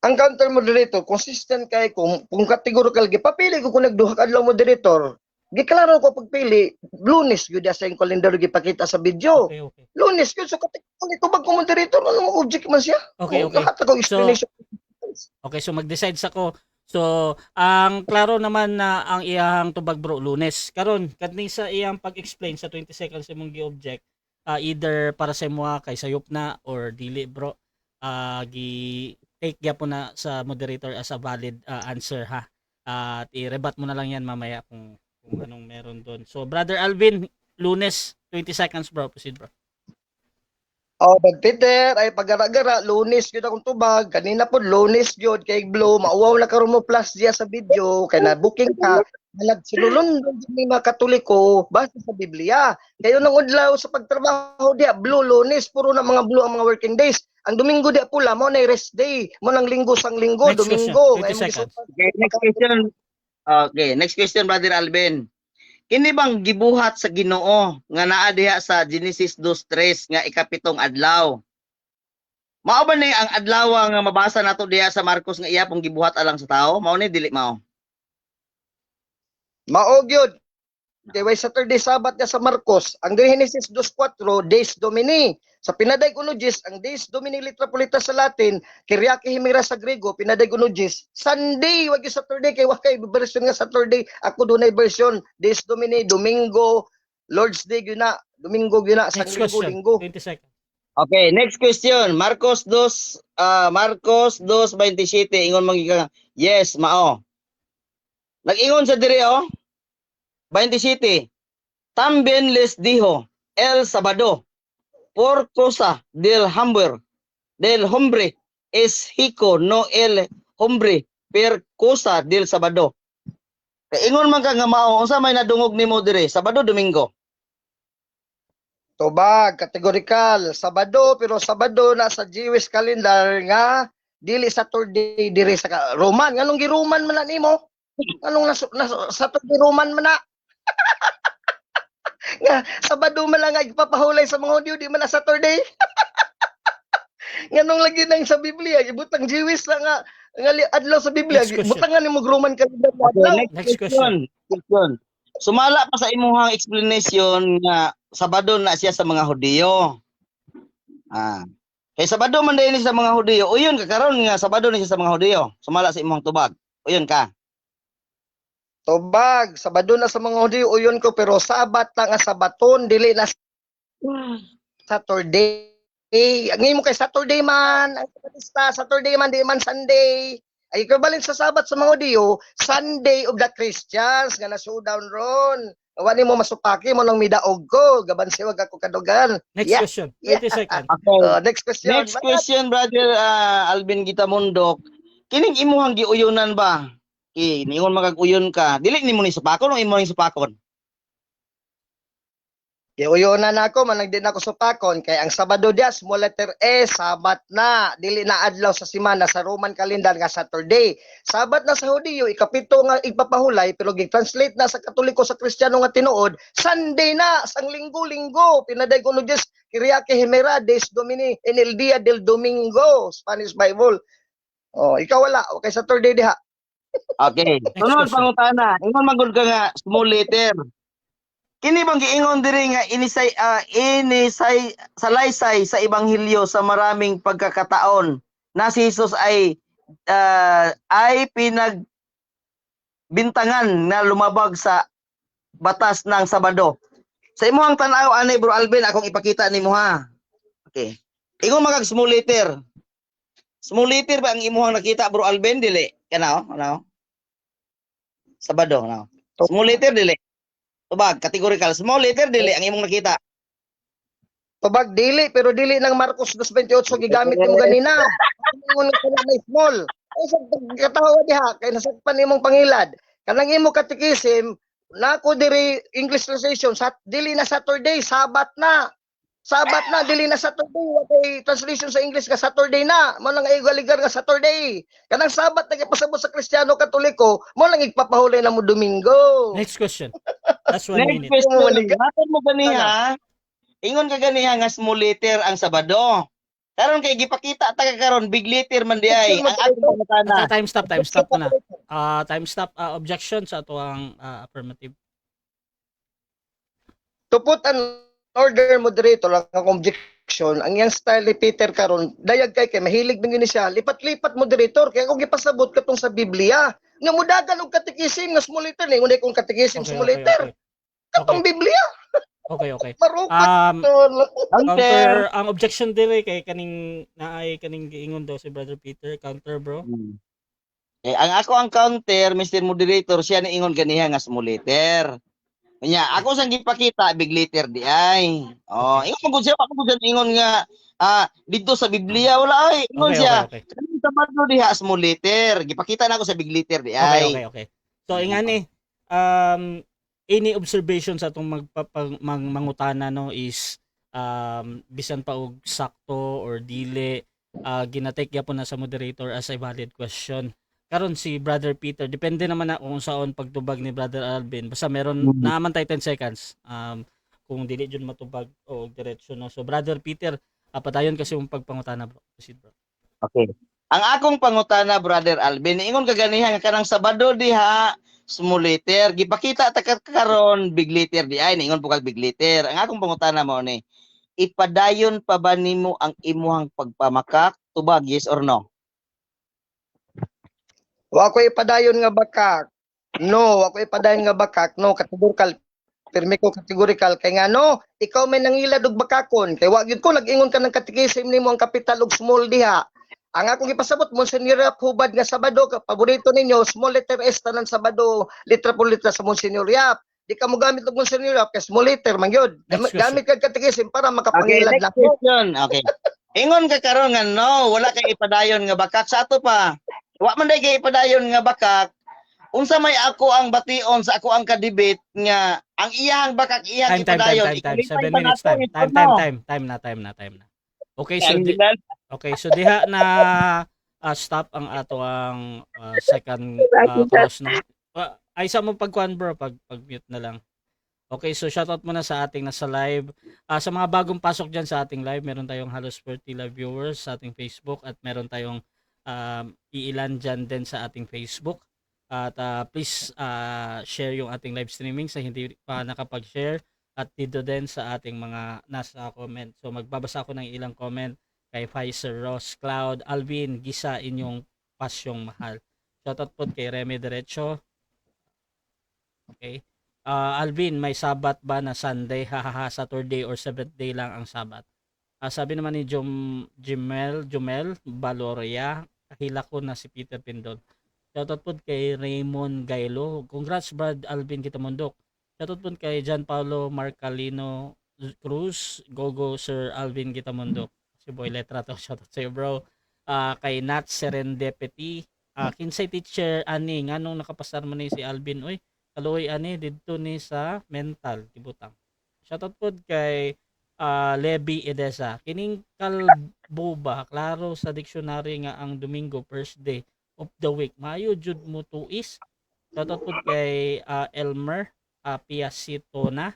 Ang counter moderator consistent kay kung categorical gipapili ko kung nagduha ka adlaw moderator. Giklaro ko pagpili Lunes gyud sa iyang kalendar gipakita sa video. Okay. Lunes gyud so categorical tubag ko moderator ano object man siya. Okay. Lahat ako explanation. Okay, so mag-decide sa ko. So, ang klaro naman na ang iyang tubag bro Lunes. Karon kadni sa iyang pag-explain sa 20 seconds imong gi-object, either para sa imo kay sayop na or dili bro. Gi take gyapon na sa moderator as a valid answer ha. At i-rebut mo na lang yan mamaya kung anong meron doon. So, brother Alvin, Lunes, 20 seconds bro. Proceed bro. Bag Peter ay pagara-gara Lunes gyud akong tubag kanina pod Lunes gyud kay Blow mauwaw na karon mo plus diya sa video kay na booking ka nagsululundon ni mga Katoliko base sa Biblia kayo nang udlaw sa pagtrabaho diya Blue Lunes puro na mga blue ang mga working days ang Domingo diya pula mo na rest day mo nang Linggo sang Linggo Next Domingo question, 20 seconds. Okay, next question. Okay, next question brother Alvin. Kini bang gibuhat sa Ginoo nga naa diha sa Genesis 2:3 nga ikapitong adlaw? Mao ba ni ang adlaw nga mabasa nato diha sa Marcos nga iya pong gibuhat alang sa tao? Mao ni dili mao? Mao gyud kay way Saturday Sabat niya sa Marcos ang Genesis 2:4 days Domini sa pinaday kuno Diyos ang days Domini litra polita sa Latin Kyriake himera sa Grego pinaday kuno Diyos Sunday wag yung Saturday kay wakay version nga Saturday ako dunay version days Domini Domingo Lord's Day gyud na Domingo gyud na sang Next Linggo question, Linggo 20 seconds. Okay, next question. Marcos 2:27 ingon man yes, mao. Nag-ingon sa diri 27. También les dijo el sábado por cosa del hombre es hijo no el hombre per cosa del sábado. Kay ingon man ka nga mao unsa may nadungog nimo diri Sabado Domingo? tubag kategorikal Sabado pero Sabado na sa Jewish calendar nga dili Saturday diri sa Roman nganong gi-Roman man na nimo anong Saturday Roman man na nga Sabado man lang nga ipapahulay sa mga Hudyo di man na Saturday nganong lagi nang sa Biblia ibutang Jewish na nga adlaw sa Biblia Next question. butangan nimo Roman calendar nga Okay, adlaw. Next question. Sumala pa sa imuhang explanation nga Sabado na siya sa mga Hudiyo. Kay Sabado man din sa mga Hudiyo. Uyon ka karon nga Sabado na siya sa mga Hudiyo. Sumala sa imuhang tubag. Uyon ka. Tubag Sabado na sa mga Hudyo uyon ko pero Sabat lang nga Sabaton dili na Saturday. Ang mo kay Saturday man, ang Saturday man di man Sunday. Ay equivalent sa Sabat sa mga Hudyo, Sunday of the Christians nga na showdown ron. Wani mo masupaki mo nang midaog ko, gaban siya wag ako kadugan. Next Yeah. question, 20 seconds. Okay. Next question. Next question, brother Alvin Gitamundok. Kining imuhang giuyonan ba? Ningon magag-uyon ka. Dili nimo ni supakon o imo ni supakon? Iuyonan ako, managdin ako supakon kay ang Sabado dia small letter E, Sabat na, dili na adlaw sa semana sa Roman calendar nga Saturday. Sabat na sa Hudiyo, ikapito nga ipapahulay pero gi-translate na sa Katoliko sa Kristiyano nga tinuod, Sunday na sang Linggo-linggo. Pinaday kuno Dios Kyriake Hemerades Domini en el día del domingo, Spanish Bible. Oh, ikaw wala, okay Saturday diha. Okay. Next Sunod question. pangutana. Ingon magud ka nga small letter. Kini bang giingon diri nga inisay salaysay sa ebanghelyo sa maraming pagkakataon na si Jesus ay pinagbintangan na lumabag sa batas ng Sabado. Sa imong tan-aw ani Bro Alvin akong ipakita nimo ha. Okay. Ingon magag small letter. Small letter ba ang imong nakita Bro Alvin dili? Kana ano? Sabado no. Small letter dili. Tubag categorical small letter dili ang imong nakita. Tubag dili pero dili ng Marcos 2:28 gigamit mo ganina. Ingon na may small. Ay sa pagkatawa diha kay nasakpan nimong pangilad. Kanang imo katikisim nako diri English translation sa dili na Saturday, Sabat na. Sabat na dili na Saturday, kay translation sa English ka Saturday na. Mo lang igaligar nga Saturday. Kanang Sabat na pasabot sa Kristiyano Katoliko, mo lang igpapahuli na mo Domingo. Next question. That's 1 Next minute. question. Natin mo ganiha. Ingon ka ganiha nga small letter ang Sabado. Karon kay gipakita ta karon big letter man di ay ang atong pangutana. Time stop ko na. Time stop. Objection sa ato ang affirmative. To put an order moderator lang ang objection, ang yang style ni Peter karon dayag kay mahilig nang siya lipat-lipat moderator kay kung gipasabot katong sa Biblia nga mudagan og katikisim nga small letter ni unay kong katikisim small letter katong Biblia Okay. marupat Counter ang objection dire kay kaning giingon daw si Brother Peter. Counter bro. Eh, ang ako ang counter, Mr. Moderator, siya na ingon ganiha nga small letter. Kanya, ako sang gipakita big letter di ay. Oh, ingon mo siya, ako gud ingon nga dito sa Biblia wala ay. Ingon siya. Okay. Sa Bible diha small letter. Gipakita na ako sa big letter di ay. Okay. So ingani any observation sa atong mangutana no is bisan pa og sakto or dili ginatake gyapon na sa moderator as a valid question. Karon si Brother Peter depende naman na kung saon pagtubag ni Brother Alvin basta meron naaman tayo 10 seconds kung dili jud matubag o diretso no. So Brother Peter padayon kasi yung pagpangutana bro. Proceed bro. Okay. Ang akong pangutana Brother Alvin ingon ka ganiha nga kanang Sabado diha small letter gipakita ta karon big letter di ay ingon po kag big letter. Ang akong pangutana mo ni ipadayon pa ba nimo ang imuhang pagpamakak tubag yes or no? wa ko ipadayon nga bakak no wa ko ipadayon nga bakak no categorical pirmi ko categorical kay nga no ikaw may nangilad og bakakon kay wa gyud ko nag-ingon ka ng katikisim nimo ang capital ug small diha. Ang akong ipasabot Monsignor hubad nga Sabado paborito ninyo small letter S tanan Sabado letra por letra sa Monsignor Yap. Di ka mo gamit og Monsignor Yap kay small letter man gyud. Gamit kag katikisim para makapangilad next lako. question. Okay. Ingon ka karon nga no, wala kay ipadayon nga bakak sa ato pa. Wa man day kay ipadayon nga bakak. Unsa may ako ang bation sa ako ang kadebate nga ang iyang bakak iyang ipadayon. Time. 7 minutes time na. Okay, so diha na stop ang ato ang second clause no. Ay sa mo pagkuan bro, pag-mute na lang. Okay, so shoutout muna sa ating nasa live. Sa mga bagong pasok diyan sa ating live, meron tayong halos 40 live viewers sa ating Facebook at meron tayong iilan dyan din sa ating Facebook. At please share yung ating live streaming sa hindi pa nakapag-share. At dito din sa ating mga nasa comment. So magbabasa ako ng ilang comment kay Pfizer, Ross, Cloud, Alvin, Gisa, inyong pasyong mahal. Shoutout po kay Remy Derecho. Okay. Alvin, may sabat ba na Sunday? Hahaha, Saturday or 7th day lang ang sabat. Sabi naman ni Jumel Baloria, kahila ko na si Peter Pindon. Shoutout po kay Raymond Gailo. Congrats Brad Alvin Kitamundok. Shoutout po kay John Paulo Marcalino Cruz. Gogo Sir Alvin Kitamundok. Si Boy Letra to. Shoutout sa iyo bro. Kay Nat Serendipity. Kinsay teacher ani nganong nakapasar man ni si Alvin oy. Kaloy ani didto ni sa mental tibutang. Shoutout po kay Levi Edesa. Kining kalbo ba klaro sa dictionary nga ang Domingo first day of the week. Maayo jud mo tuis. Shoutout po kay Elmer Piasitona.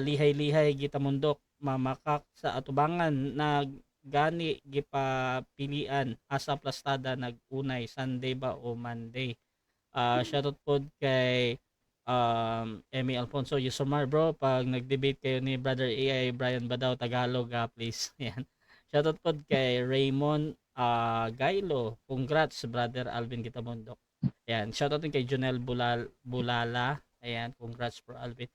Lihay-lihay Gitamundok. mamakak sa atubangan na gani gipapilian asa plastada nag-unay Sunday ba o Monday. Shoutout po kay Emmy Alfonso Yusomar bro, pag nag-debate kayo ni Brother AI Brian Badaw Tagalog please. Yan. Shoutout po kay Raymond Gailo. Congrats Brother Alvin Kitamondok. Ayan, shoutout din kay Jonel Bulala. Ayan, congrats bro Alvin.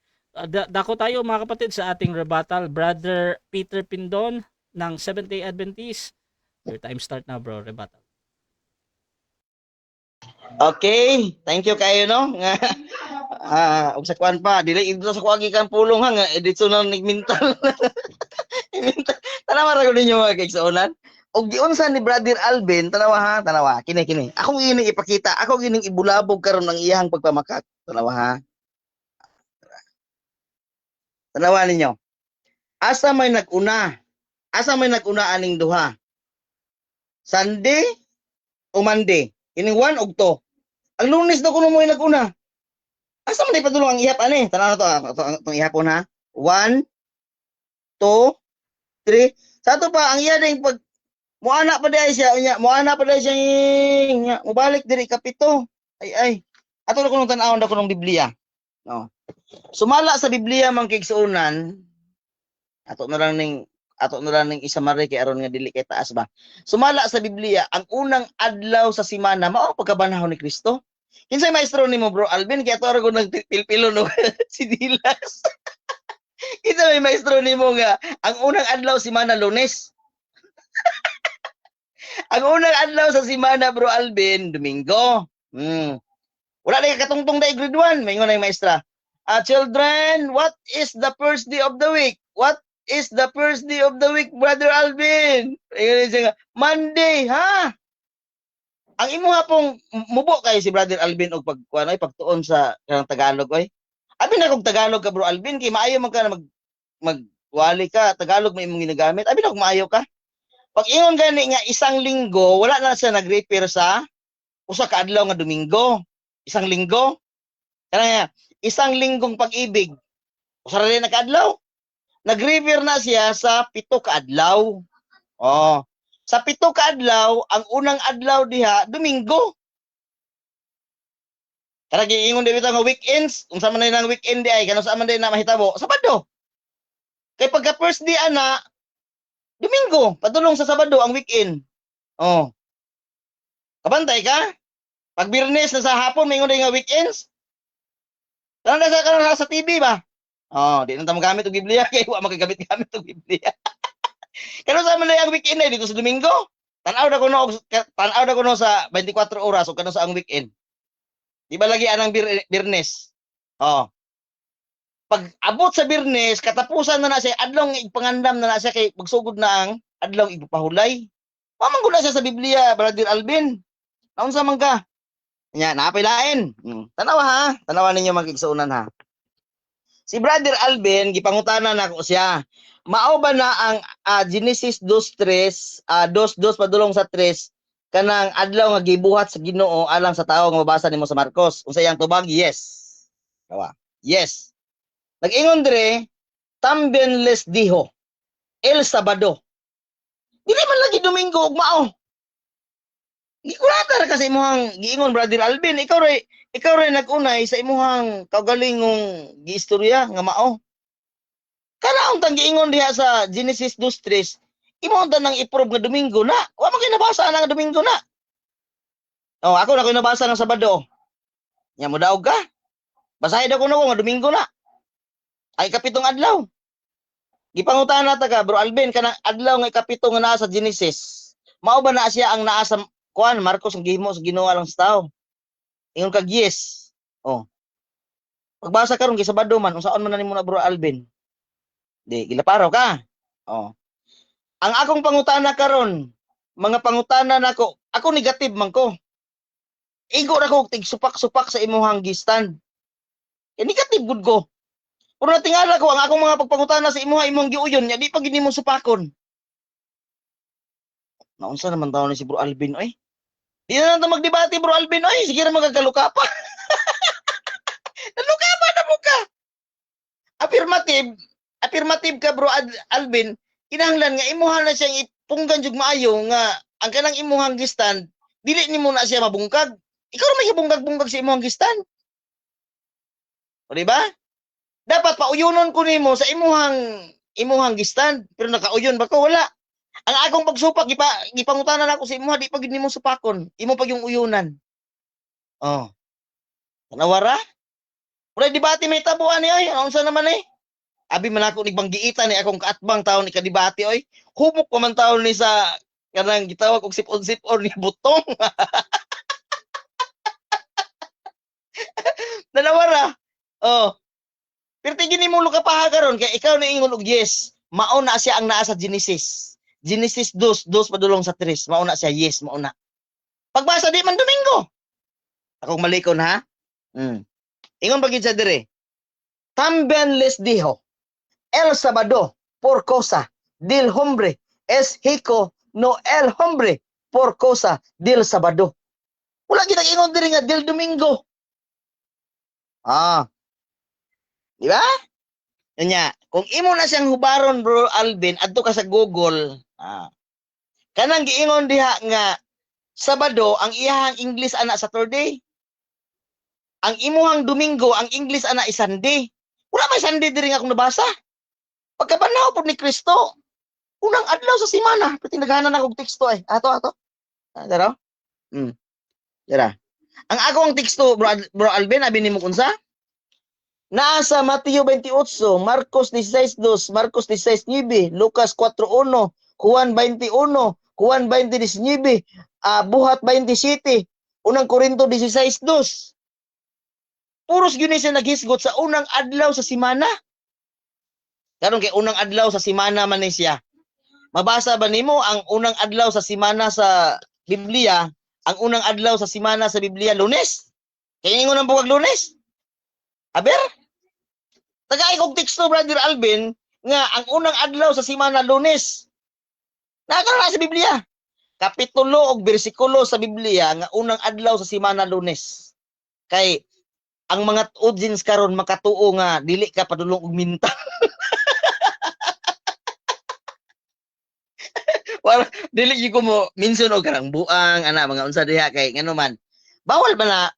Dako tayo mga kapatid sa ating rebuttal. Brother Peter Pindon ng Seventh-day Adventist. Your time start now bro, rebuttal. Okay, thank you kayo no. Nga og sa kuan pa, dili ito sa kuagi kan pulong ha nga edito na mental. Tanawa ra gud ninyo mga kaigsuonan. Og giunsa ni Brother Alvin, tanawa ha, tanawa. Kini. Ako gining ipakita, ako gining ibulabog karon ng iyang pagpamakat. Tanawa ha. Tanawa ninyo. Asa may nag-una? Asa may nag-una aning duha? Sunday o Monday? Ining 1 og 2. Ang Lunes daw kuno mo nag-una. Asa man ipadulong ang ihap ani? Tanaw na to, itong ihapon ha. 1, 2, 3. Sa to pa ang iya ding pag muana pa dai siya unya, muana pa dai siya nya, mubalik diri kapito. Ay. Ato na kunong tan-awon da kunong Biblia. No. Sumala sa Biblia man kigsuonan. Ato na lang ning isa mare kay aron nga dili kay taas ba. Sumala sa Biblia ang unang adlaw sa semana mao pagkabanhaw ni Kristo. Kinsay maestro nimo bro Alvin kay ato ra ko nagpilpilo no si Dilas. Kinsay may maestro nimo nga ang unang adlaw semana Lunes. Ang unang adlaw sa semana bro Alvin Domingo. Wala na katungtong dai grade 1 may ngunay maestra. Children, what is the first day of the week? What is the first day of the week, Brother Alvin? Ayun siya nga, Monday, ha? Ang imo nga pong mubo kay si Brother Alvin og pagtuon sa kanang Tagalog oy. Abi na kog Tagalog ka bro Alvin kay maayo man ka na magwali ka Tagalog may imong ginagamit. Abi na kog maayo ka. Pag ingon gani nga isang linggo, wala na siya nag-refer sa usa ka adlaw nga Domingo. Isang linggo. Kana isang linggong pag-ibig. Usa ra rin na kaadlaw. Nag-refer na siya sa 7 ka adlaw. Oh. Sa 7 ka adlaw, ang unang adlaw diha Domingo. Kaya giingon di bitaw nga weekends, unsa man na weekend di ay kano sa man na mahitabo, Sabado. Kay pagka first day ana Domingo, padulong sa Sabado ang weekend. Oh. Kabantay ka? Pag Biyernes na sa hapon may ingon nga weekends. Kanang sa TV ba? Oh, di na ta magamit og Biblia kay wa magagamit-gamit og Biblia. Kano sa man ang weekend dito sa Domingo? Tanaw na kuno sa 24 oras o kano sa ang weekend. Di ba lagi anang Biyernes? Oh. Pag abot sa Biyernes, katapusan na siya, adlaw ipangandam na siya kay magsugod na ang adlaw ipapahulay. Wa man gud siya sa Biblia, Brother Alvin. Naunsa man ka? Nya, napilain. Tanawa ha. Tanawa ninyo magigsuunan ha. Si Brother Alvin, gipangutana na ko siya. Mao ba na ang Genesis 2:3, 2:2 padulong sa 3, kanang adlaw nga gibuhat sa Ginoo alang sa tawo nga mabasa nimo sa Marcos? Unsa iyang tubag? Yes. Kawa. Yes. Nag-ingon dire, también les dijo, el Sabado. Dili man lagi Domingo ug mao. Gikulata ra kasi imong giingon Brother Alvin, ikaw ray nag-unay sa imong kaugalingong giistorya nga mao. Kana untang giingon diha sa Genesis 2:3, imo ta nang i-prove nga Domingo na. Wa man kay nabasa nga Domingo na. Oh, ako na koy nabasa ng Sabado. Nya mo daog ka? Basahin ako nga Domingo na. Ay kapitong adlaw. Gipangutana ta ka Bro Alvin kanang adlaw nga ikapito nga naa sa Genesis. Mao ba na siya ang naa sa kuan Marcos ang gihimo sa Ginoo lang sa tao? Ingon kag yes. Oh. Pagbasa karon kay Sabado man unsaon man nimo na Bro Alvin? Di gilaparaw ka. Oh. Ang akong pangutana karon, mga pangutana nako, ako negative man ko. Igo ra ko tig supak-supak sa imuhang gistan. Negative gud ko. Pero natingala ko ang akong mga pagpangutana sa imong giuyon nya di pa gid nimo supakon. Naunsa naman tawo ni si Bro Alvin oy? Di na nato magdebate Bro Alvin oy, sige ra magkakaluka pa. Naluka pa na mo ka. Affirmative, affirmative ka bro Alvin, kinahanglan nga imuha na siyang ipunggan jud maayo nga ang kanang imuhang gistan dili nimo na siya mabungkag. Ikaw ra may bungkag-bungkag sa imuhang gistan. O di ba? Dapat pauyunon ko nimo sa imuhang gistan, pero nakauyon ba ko? Wala. Ang akong pagsupak gipangutanan ako sa imuha, di pa gid nimo supakon. Imo pag yung uyunan. Oh. Tanawara? Wala debate may tabuan ni ay, unsa naman eh? Abi man ako nigbanggiitan ni akong kaatbang taon ni kadibati oy. Humok pa man taon ni sa kanang gitawag og sip-on ni butong. Nanawara. Oh. Pero tigin mo ka pa karon kay ikaw na ingon og yes. Mao na siya ang naa sa Genesis. Genesis 2, 2 padulong sa 3. Mao na siya, yes, mao na. Pagbasa di man Domingo. Akong malikon ha. Ingon bagid sa dire. También les dijo, el sábado por cosa del hombre es hijo, no el hombre por cosa del sábado. Wala kita ingon diri nga del Domingo. Di ba? Nya, kung imo na siyang hubaron bro Alvin, adto ka sa Google, kanang giingon diha nga Sabado ang iyahang English ana Saturday. Ang imuhang Domingo ang English ana is Sunday. Wala may Sunday diri nga akong nabasa. Pagkabanaw pod ni Kristo, unang adlaw sa semana, pati naghanan ako og teksto ay. Ato. Dara. Dara. Ang akong teksto bro Alvin abi nimo kunsa? Nasa Mateo 28, Marcos 16:2, Marcos 16:9, Lucas 4:1, Juan 21, Juan 20:19, Buhat 27, unang Korinto 16:2. Puros gyud siya naghisgot sa unang adlaw sa semana. Karon kay unang adlaw sa semana man ni siya. Mabasa ba nimo ang unang adlaw sa semana sa Biblia? Ang unang adlaw sa semana sa Biblia Lunes? Kay ingon ang buwag Lunes? Aber? Tagay kog teksto brother Alvin nga ang unang adlaw sa semana Lunes. Nakakara sa Biblia. Kapitulo og bersikulo sa Biblia nga unang adlaw sa semana Lunes. Kay ang mga audience karon makatuo nga dili ka padulong og minta. Wala dili gyud ko mo mention og karang buang ana mga unsa diha kay ngano man. Bawal ba na?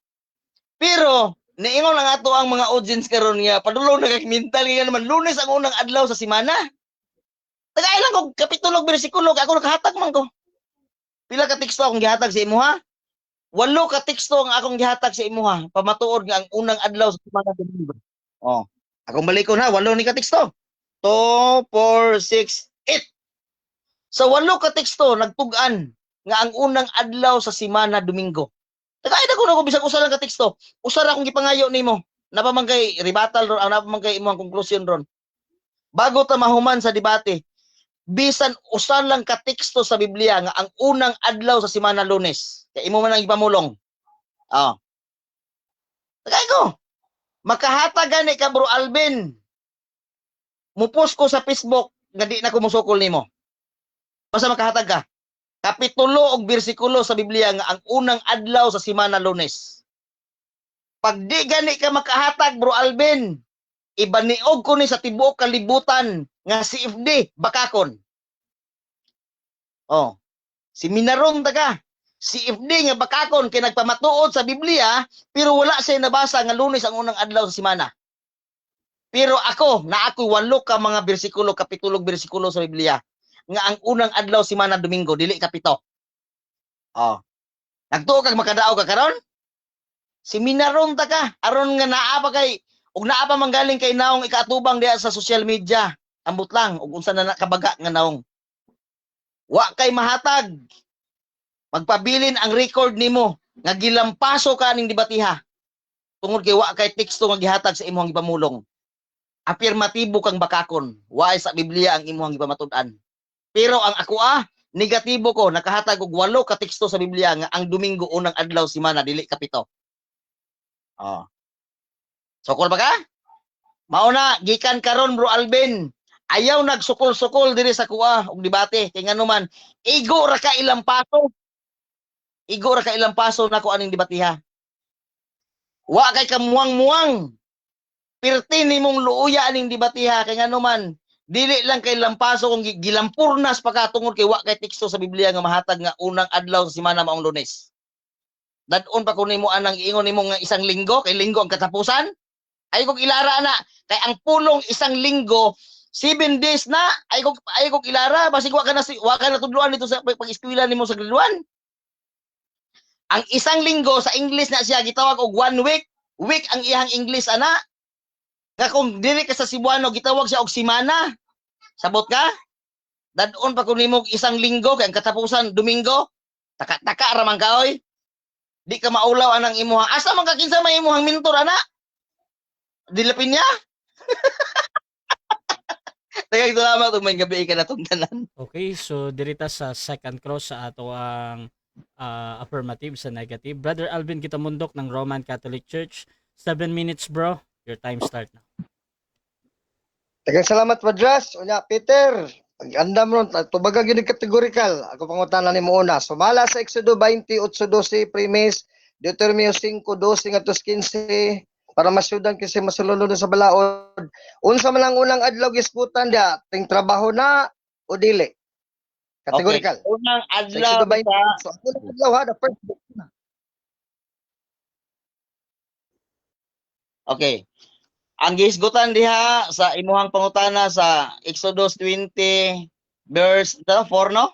Pero niingon lang ato ang mga audience karon nga padulong nagakmintal nga naman Lunes ang unang adlaw sa semana. Tagay lang kog kapitulo ug bersikulo ako nakahatag man ko. Pila ka teksto akong gihatag sa imuha? 8 ka teksto ang akong gihatag sa imuha pamatuod nga ang unang adlaw sa semana Domingo. Oh, akong balikon ha, 8 ni ka teksto. 2 4 6 8. Sa 8 ka teksto nagtug-an nga ang unang adlaw sa semana Domingo. Tagay ko na ko bisag usa lang ka teksto. Usa ra akong gipangayo nimo. Napa man kay rebuttal ron, napa man kay imong conclusion ron. Bago ta mahuman sa debate, bisan usa lang ka teksto sa Biblia nga ang unang adlaw sa semana Lunes. Kay imo man ang ipamulong. Tagay ko. Makahatag gani ka bro Alvin. Mupost ko sa Facebook nga di na ko musukol nimo. Basta makahatag ka. Kapitulo og bersikulo sa Biblia nga ang unang adlaw sa semana Lunes. Pag di gani ka makahatag bro Alvin, ibaniog ko ni sa tibuok kalibutan nga si CFD bakakon. Si Minarong taga si CFD nga bakakon kay nagpamatuod sa Biblia pero wala siya nabasa nga Lunes ang unang adlaw sa semana. Pero ako, na ako'y 8 ka mga bersikulo, kapitulo bersikulo sa Biblia nga ang unang adlaw semana Domingo dili ka 7. Nagtuo kag makadao ka karon? Si Minarong ta ka aron nga naa pa kay ug naa pa manggaling kay naong ikaatubang diha sa social media. Ambot lang ug unsa na nakabaga nga naong. Wa kay mahatag. Magpabilin ang record nimo nga gilampaso ka ning debatiha. Tungod kay wa kay teksto nga gihatag sa imong ipamulong. Afirmatibo kang bakakon, wa sa Biblia ang imong ipamatud-an. Pero ang ako negatibo ko, nakahatag og 8 ka teksto sa Biblia nga ang Domingo unang adlaw semana dili ka 7. Sukol ba ka? Mao na gikan karon bro Alvin. Ayaw nagsukol-sukol diri sa kuha og debate kay ngano man igo ra ka ilang paso. Igo ra ka ilang paso nako aning debatiha. Wa kay kamuang-muang. pirti nimong luuya ning debatiha kay ngano man dili lang kay lampaso kung gilampurnas pagkatungod kay wa kay teksto sa Biblia nga mahatag nga unang adlaw sa semana maong Lunes. Dadon pa ko nimo anang ingon nimo nga isang linggo kay linggo ang katapusan. Ay kog ilara na kay ang pulong isang linggo 7 days na ay kog ilara basig wa ka na tudloan dito sa pag-eskwela nimo sa grade 1. Ang isang linggo sa English na siya gitawag og 1 week. Week ang iyang English ana. Nga kung dili ka sa Cebuano gitawag siya og semana. Sabot ka? Dadon pa ko nimo isang linggo kay ang katapusan Domingo. Taka-taka ra man ka oy. Di ka maulaw anang imuhang. Asa man ka kinsa may imuhang mentor ana? Dilapin niya. Tagay salamat ug may gabi ka natong tanan. Okay, so dirita sa second cross sa ato ang affirmative sa negative. Brother Alvin Kitamundok ng Roman Catholic Church. 7 minutes bro. Your time start na. Daghang salamat Madras. Unya Peter, pag-andam ron tubaga gyud kategorikal. Ako pangutana nimo una. Sumala sa Exodo 28:12 premise, Deuteronomio 5:12 ngadto 15 para masyudan kasi masulunod sa balaod. Unsa man ang unang adlaw gisputan dia, ting trabaho na o dili? Kategorikal. Okay. Unang Sa adlaw Exodo 20. sa So, ang unang adlaw ha, the first book na. Okay. Ang gihisgutan diha sa imuhang pangutana sa Exodus 20 verse 4 no?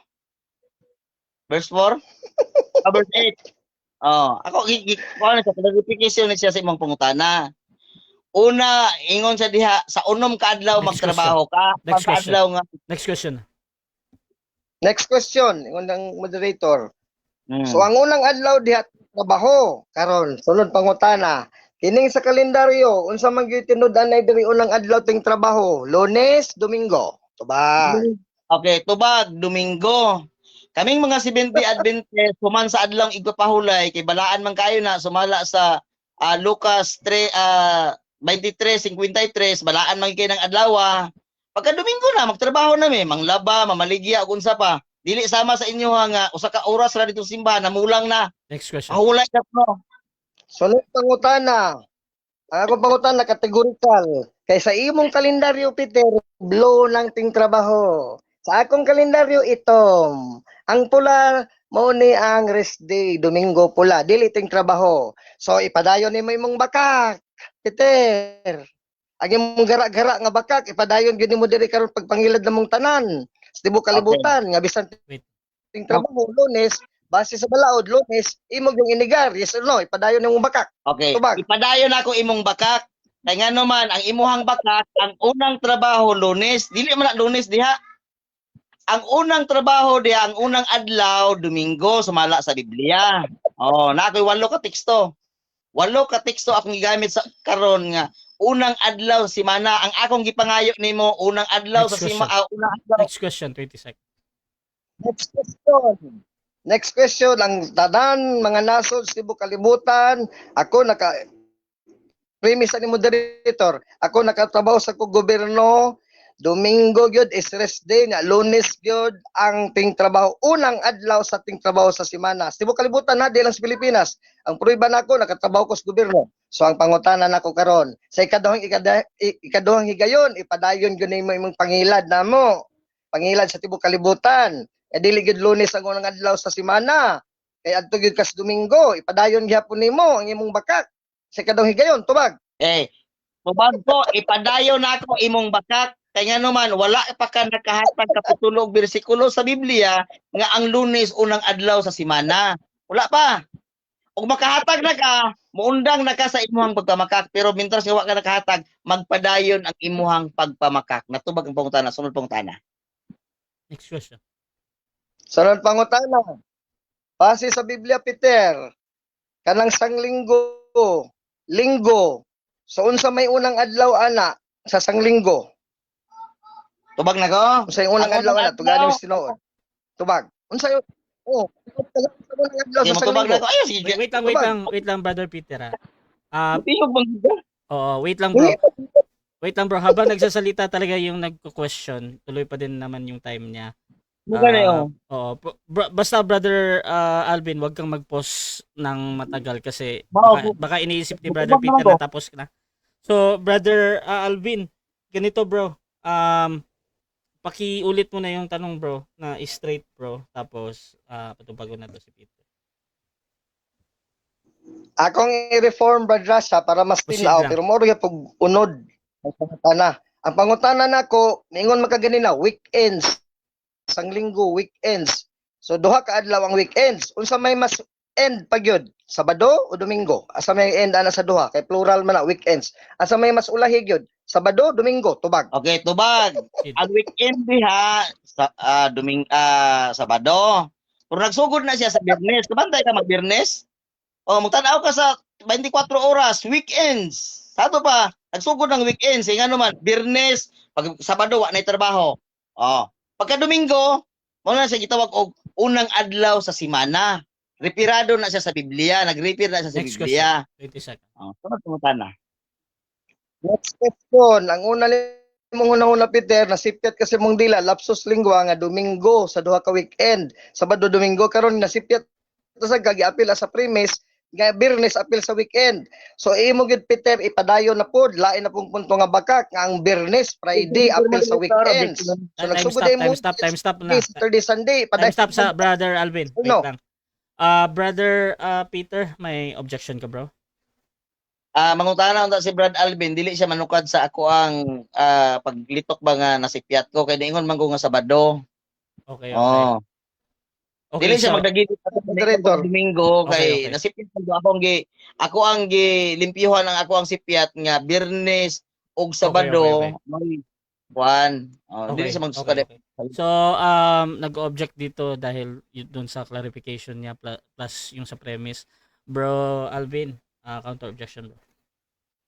Verse 4? Verse 8. Oh, ako kuan sa clarification ni siya sa imong pangutana. Una, ingon sa diha sa unom ka adlaw Next magtrabaho ka, Next pag question. adlaw nga. Next question. Next question, ingon ng moderator. Hmm. So ang unang adlaw diha trabaho karon sunod pangutana. Kining sa kalendaryo unsa man gyud tinud-an ay diri unang adlaw ting trabaho? Lunes, Domingo. Tuba. Okay, tubag Domingo. Kaming mga 70 Adventist human sa adlawng igpapahulay kay balaan man kayo na sumala sa Lucas 23:53 balaan man kayo ng adlaw. Pagka Domingo na magtrabaho na mi, manglaba, mamaligya ug unsa pa. Dili sama sa inyo nga usa ka oras ra dito simbahan namulang na. Next question. Mahulay na no. Sunod pangutana. Ang akong pangutana kategorikal. Kay sa imong kalendaryo Peter, blow lang ting trabaho. Sa akong kalendaryo itom. Ang pula mao ni ang rest day, Domingo pula, dili ting trabaho. So ipadayon nimo imong bakak, Peter. Ang imong gara-gara nga bakak ipadayon gyud nimo diri karon pagpangilad namong tanan. Sa tibuok kalibutan nga bisan Wait. ting trabaho Lunes, base sa balaod Lunes, imo yung inigar, yes or no, ipadayon nimong bakak. Okay. Tubag. Ipadayon ako imong bakak. Kay ngano man ang imuhang bakak, ang unang trabaho Lunes, dili man na Lunes diha. Ang unang trabaho diha, ang unang adlaw Domingo sumala sa Biblia. Oh, na ako'y 8 ka teksto. 8 ka teksto akong gigamit sa karon nga unang adlaw semana. Ang akong gipangayo nimo unang adlaw Next sa question. unang adlaw. Next question, 20 seconds. Next question. Next question, ang tanan, mga nasod, sa tibuok kalibutan, ako premise ni moderator, ako nakatrabaho sa kong gobyerno, Domingo gyud is rest day nga Lunes gyud ang ting trabaho unang adlaw sa ting trabaho sa semana. Sa tibuok kalibutan na di lang sa Pilipinas. Ang prueba nako nakatrabaho ko sa gobyerno. So ang pangutana nako karon sa ikaduhang higayon ipadayon gyud nimo imong pangilad namo. Pangilad sa tibuok kalibutan. E dili gyud Lunes ang unang adlaw sa semana. Kay adto gyud kas Domingo ipadayon gyapon nimo ang imong bakak. Sa ikaduhang higayon tubag. Tubag ko ipadayon nako imong bakak. Kaya nga naman, wala pa ka nakahatag kapitulo bersikulo sa Biblia nga ang Lunes unang adlaw sa semana. Wala pa. Kung makahatag na ka, muundang na ka sa imuhang pagpamakak. Pero mintras nga wala ka nakahatag, magpadayon ang imuhang pagpamakak. Natubag ang pangutana, sunod pangutana. Next question. Sunod pangutana. Base sa Biblia Peter, kanang linggo. So unsa may unang adlaw ana sa sanglinggo? Tubag na ko? Unsa yung unang Ang adlaw unang ana tuganing adlaw. tinuod? Tubag. Unsa yung unang adlaw Sige, sa magtubag na sanglinggo? ko. Ayaw, sige. Wait lang, brother Peter. Ah, Tiyog bang oo, wait lang bro. Wait lang bro, habang nagsasalita talaga yung nagko-question, tuloy pa din naman yung time niya. Mukha na yun. Oo, basta brother Alvin, wag kang mag-pause ng matagal kasi Baka- baka iniisip ni Baka brother naman Peter ako. na tapos na. So, brother Alvin, ganito bro. Pakiulit mo na yung tanong bro, na straight bro. Tapos, patubagon na to si Peter. Akong i-reform Brad Rasha para mas Proceed tinaw lang. pero mo rin pag unod ang pangutana. Ang pangutana nako ningon makaganina weekends, sang linggo weekends. So duha ka adlaw ang weekends. Unsa may mas end pagyud? Sabado o Domingo? Asa may end ana sa duha kay plural man na weekends. Asa may mas ulahi gyud? Sabado, Domingo, tubag. Okay, tubag. Ang weekend diha sa Sabado. Pero nagsugod na siya sa Biyernes. Kabantay ka mag-Biyernes? O magtanaw ka sa 24 oras, weekends. Sato pa, nagsugod ng weekends, nga naman, Biyernes, pag Sabado wa nay trabaho. Oh, pagka Domingo, mo na siya gitawag og unang adlaw sa semana. Repirado na siya sa Biblia, nag-repair na siya sa Next Biblia. 20 seconds. Oh, tama na. Next question, ang una mong una Peter, nasipyat kasi mong dila lapsus lingua nga Domingo sa duha ka weekend. Sabado Domingo karon nasipyat sa giapil sa premise nga Biyernes apil sa weekend. So imo gid Peter ipadayon na pod lain na pong punto nga bakak nga ang Biyernes, Friday apil sa weekends. So nagsugod mo Time stop na. Saturday, Sunday, Time stop sa brother Alvin. Wait No. lang. Brother Peter, may objection ka bro? Mangutana unta si Brad Alvin, dili siya manukad sa ako ang paglitok ba nga nasipyat ko kay diingon man ko nga Sabado. Okay. Oh. Okay, Dili siya so, magdagiti sa Moderator. Domingo Okay. kay nasipyat ko ako ang gilimpyuhan ang ako ang sipyat nga Biyernes ug Sabado Okay. may buwan. Oh, dili siya magsuka. okay. So, nag-object dito dahil doon sa clarification niya plus yung sa premise. Bro Alvin, counter objection bro.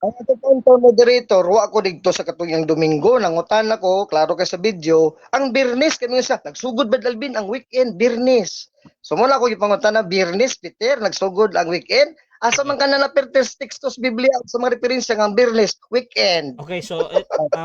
Ang atong moderator, wa ako dito sa katuyang Domingo, nangutan ako, klaro kay sa video, ang Biyernes kami sa nagsugod bad Alvin ang weekend, Biyernes. So mula ko gipangutan na Biyernes, Peter, nagsugod ang weekend. Asa man kana na pertes textos Biblia sa mga referensya nga Biyernes, weekend. Okay, so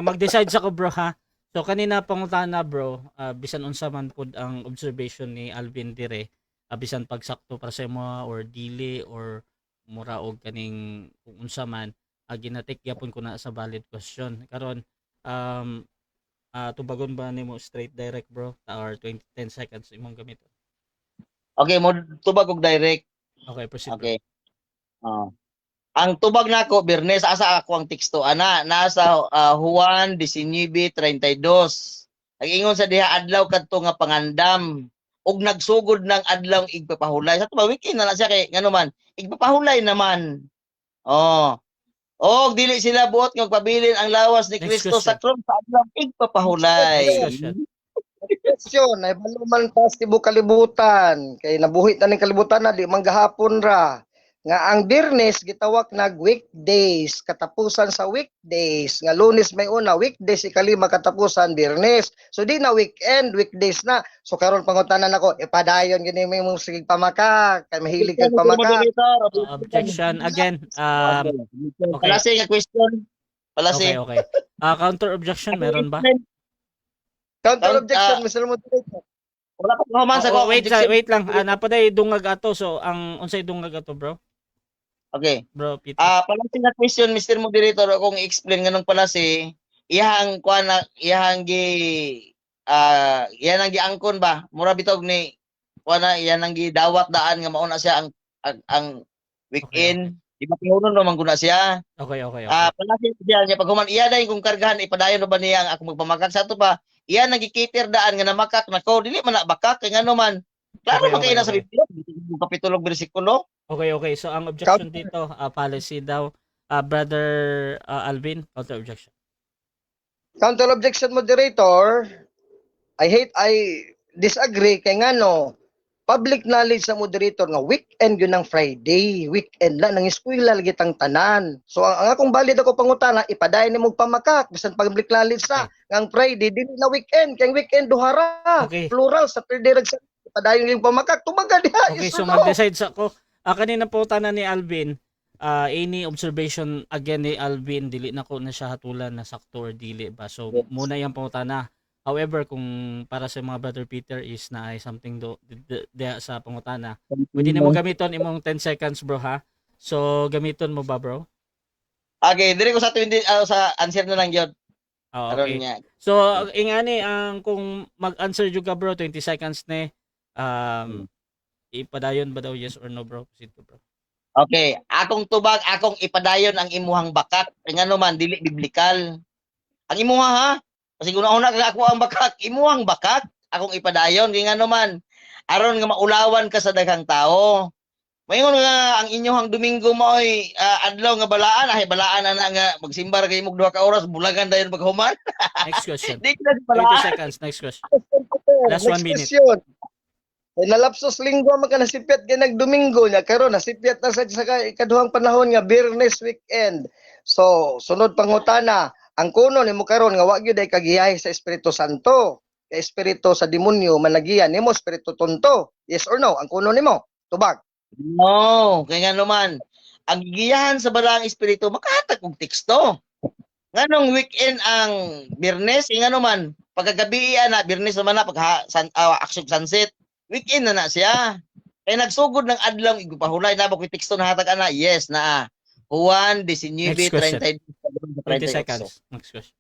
mag-decide sa ko bro ha. So kanina pangutana bro, bisan unsa man pud ang observation ni Alvin dire, bisan pagsakto para sa mo or dili or mura og kaning kung unsa man, ginatik gyapon ko na sa valid question. Karon tubagon ba nimo straight direct bro or 10 seconds imong gamit? Okay, mo tubag og direct. Okay, proceed. Okay. Ang tubag nako Biyernes asa ako ang teksto ana nasa Juan 19:32. Nag-ingon sa diha adlaw kadto nga pangandam ug nagsugod ng adlaw igpapahulay. Sa tuba weekend na siya kay ngano man igpapahulay naman. Oh. Og dili sila buot nga pabilin ang lawas ni Next Kristo sa question. krus sa adlaw igpapahulay. Next question. Question, ay baluman pa sa tibuok kalibutan, kay nabuhi ta ning kalibutan na di man gahapon ra. Nga ang Biyernes gitawag nag weekdays, katapusan sa weekdays. Nga Lunes may una, weekdays ikalima katapusan Biyernes. So di na weekend, weekdays na. So karon pangutanan nako, ipadayon gini mo imong sige pamaka, kay mahilig kag pamaka. Objection again. Okay. Palasi nga question. Palasi. Okay. Counter objection meron ba? Counter objection, Mr. Moderator. Wala pa human sa Oh, wait lang. Napaday dungag ato. So ang unsay dungag ato, bro? Okay. Bro, Peter. Palasi nga question Mr. Moderator akong i-explain nganong palasi iyang kuana iyang giangkon ba mura bitog ni kuana iyang ang gidawat daan nga mauna siya ang weekend. Di ba pinuno naman guna siya? Okay. Palasi siya niya pag human iya dai kung kargahan ipadayon ba niya ang ako magpamakak sa ato pa. Iya nagikiter daan nga namakak nako dili man na bakak kay ngano man. Klaro man kay na sa Biblia kapitulo bersikulo. Okay. So ang objection dito, policy daw. Brother Alvin, counter objection. Counter objection, Moderator. I disagree kay ngano public knowledge sa moderator nga weekend yun ng Friday, weekend na nang eskwela lagi tang tanan. So ang akong balid ako pangutana ipadayon nimo pamakak bisan public knowledge sa ang Friday dili na weekend kay weekend duhara. Okay. Plural Saturday rag sa ipadayon yung pamakak tumaga diha. Okay, yes so or no? mag-decide sa ko. Kanina po tanan ni Alvin, any observation again ni Alvin, dili na ko na siya hatulan na sakto or dili ba. So muna yung pangutana. However, kung para sa mga brother Peter is na ay something sa pangutana, pwede na mo gamiton imong 10 seconds bro ha. So gamiton mo ba bro? Okay, diri ko sa 20 sa answer na lang gyud. Oh, Aron okay. niya. So, ingani ang kung mag-answer jud ka bro 20 seconds ni ipadayon ba daw yes or no bro? Proceed to bro. Okay, akong tubag, akong ipadayon ang imuhang bakat. Ngano man dili biblikal. Ang imuha ha? Kasi una-una kag ako ang bakat, imuhang bakat, akong ipadayon kay ngano man aron nga maulawan ka sa daghang tao. Mayon nga ang inyong Domingo maoy adlaw nga balaan ay balaan ana nga magsimbar kay mog 2 ka oras bulagan dayon paghuman. Next question. Di ka 20 balaan. seconds. Next question. Last 1 Next minute. question. Ay nalapsos linggo man ka nasipyat kay nagdomingo nya karon nasipyat na sa ikaduhang panahon nga Biyernes weekend. So sunod pangutana, ang kuno nimo karon nga wa gyud ay kagiyahe sa Espiritu Santo, kay espiritu sa demonyo managiyan nimo espiritu tonto. Yes or no? Ang kuno nimo? Tubag. No, kay nga naman, ang gigiyahan sa balang espiritu makahatag og teksto. Nganong weekend ang Biyernes, nga naman, pagkagabi na Biyernes naman na aksyon sunset, weekend na siya. Kay nagsugod ng adlaw igupahulay na ba koy teksto na hatag ana? Yes na. Juan 19:32 Next question. 20 38. seconds. Next question.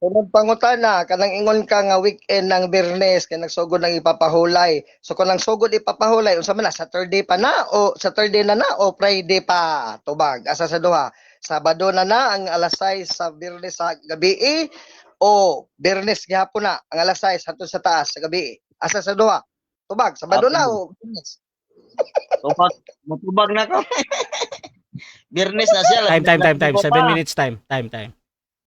Sunod pangutana, kanang ingon ka nga weekend ng Biyernes kay nagsugod ng ipapahulay. So kung nang sugod ipapahulay, unsa man na Saturday pa na o Saturday na o Friday pa? Tubag, asa sa duha? Sabado na ang alas 6 sa Biyernes sa gabi o Biyernes gihapon na ang alas 6 hangtod sa taas sa gabi. Asa sa duha? Tubag, Sabado na o Biyernes? Matubag na ko. Biyernes na siya. Time. 7 minutes time. Time.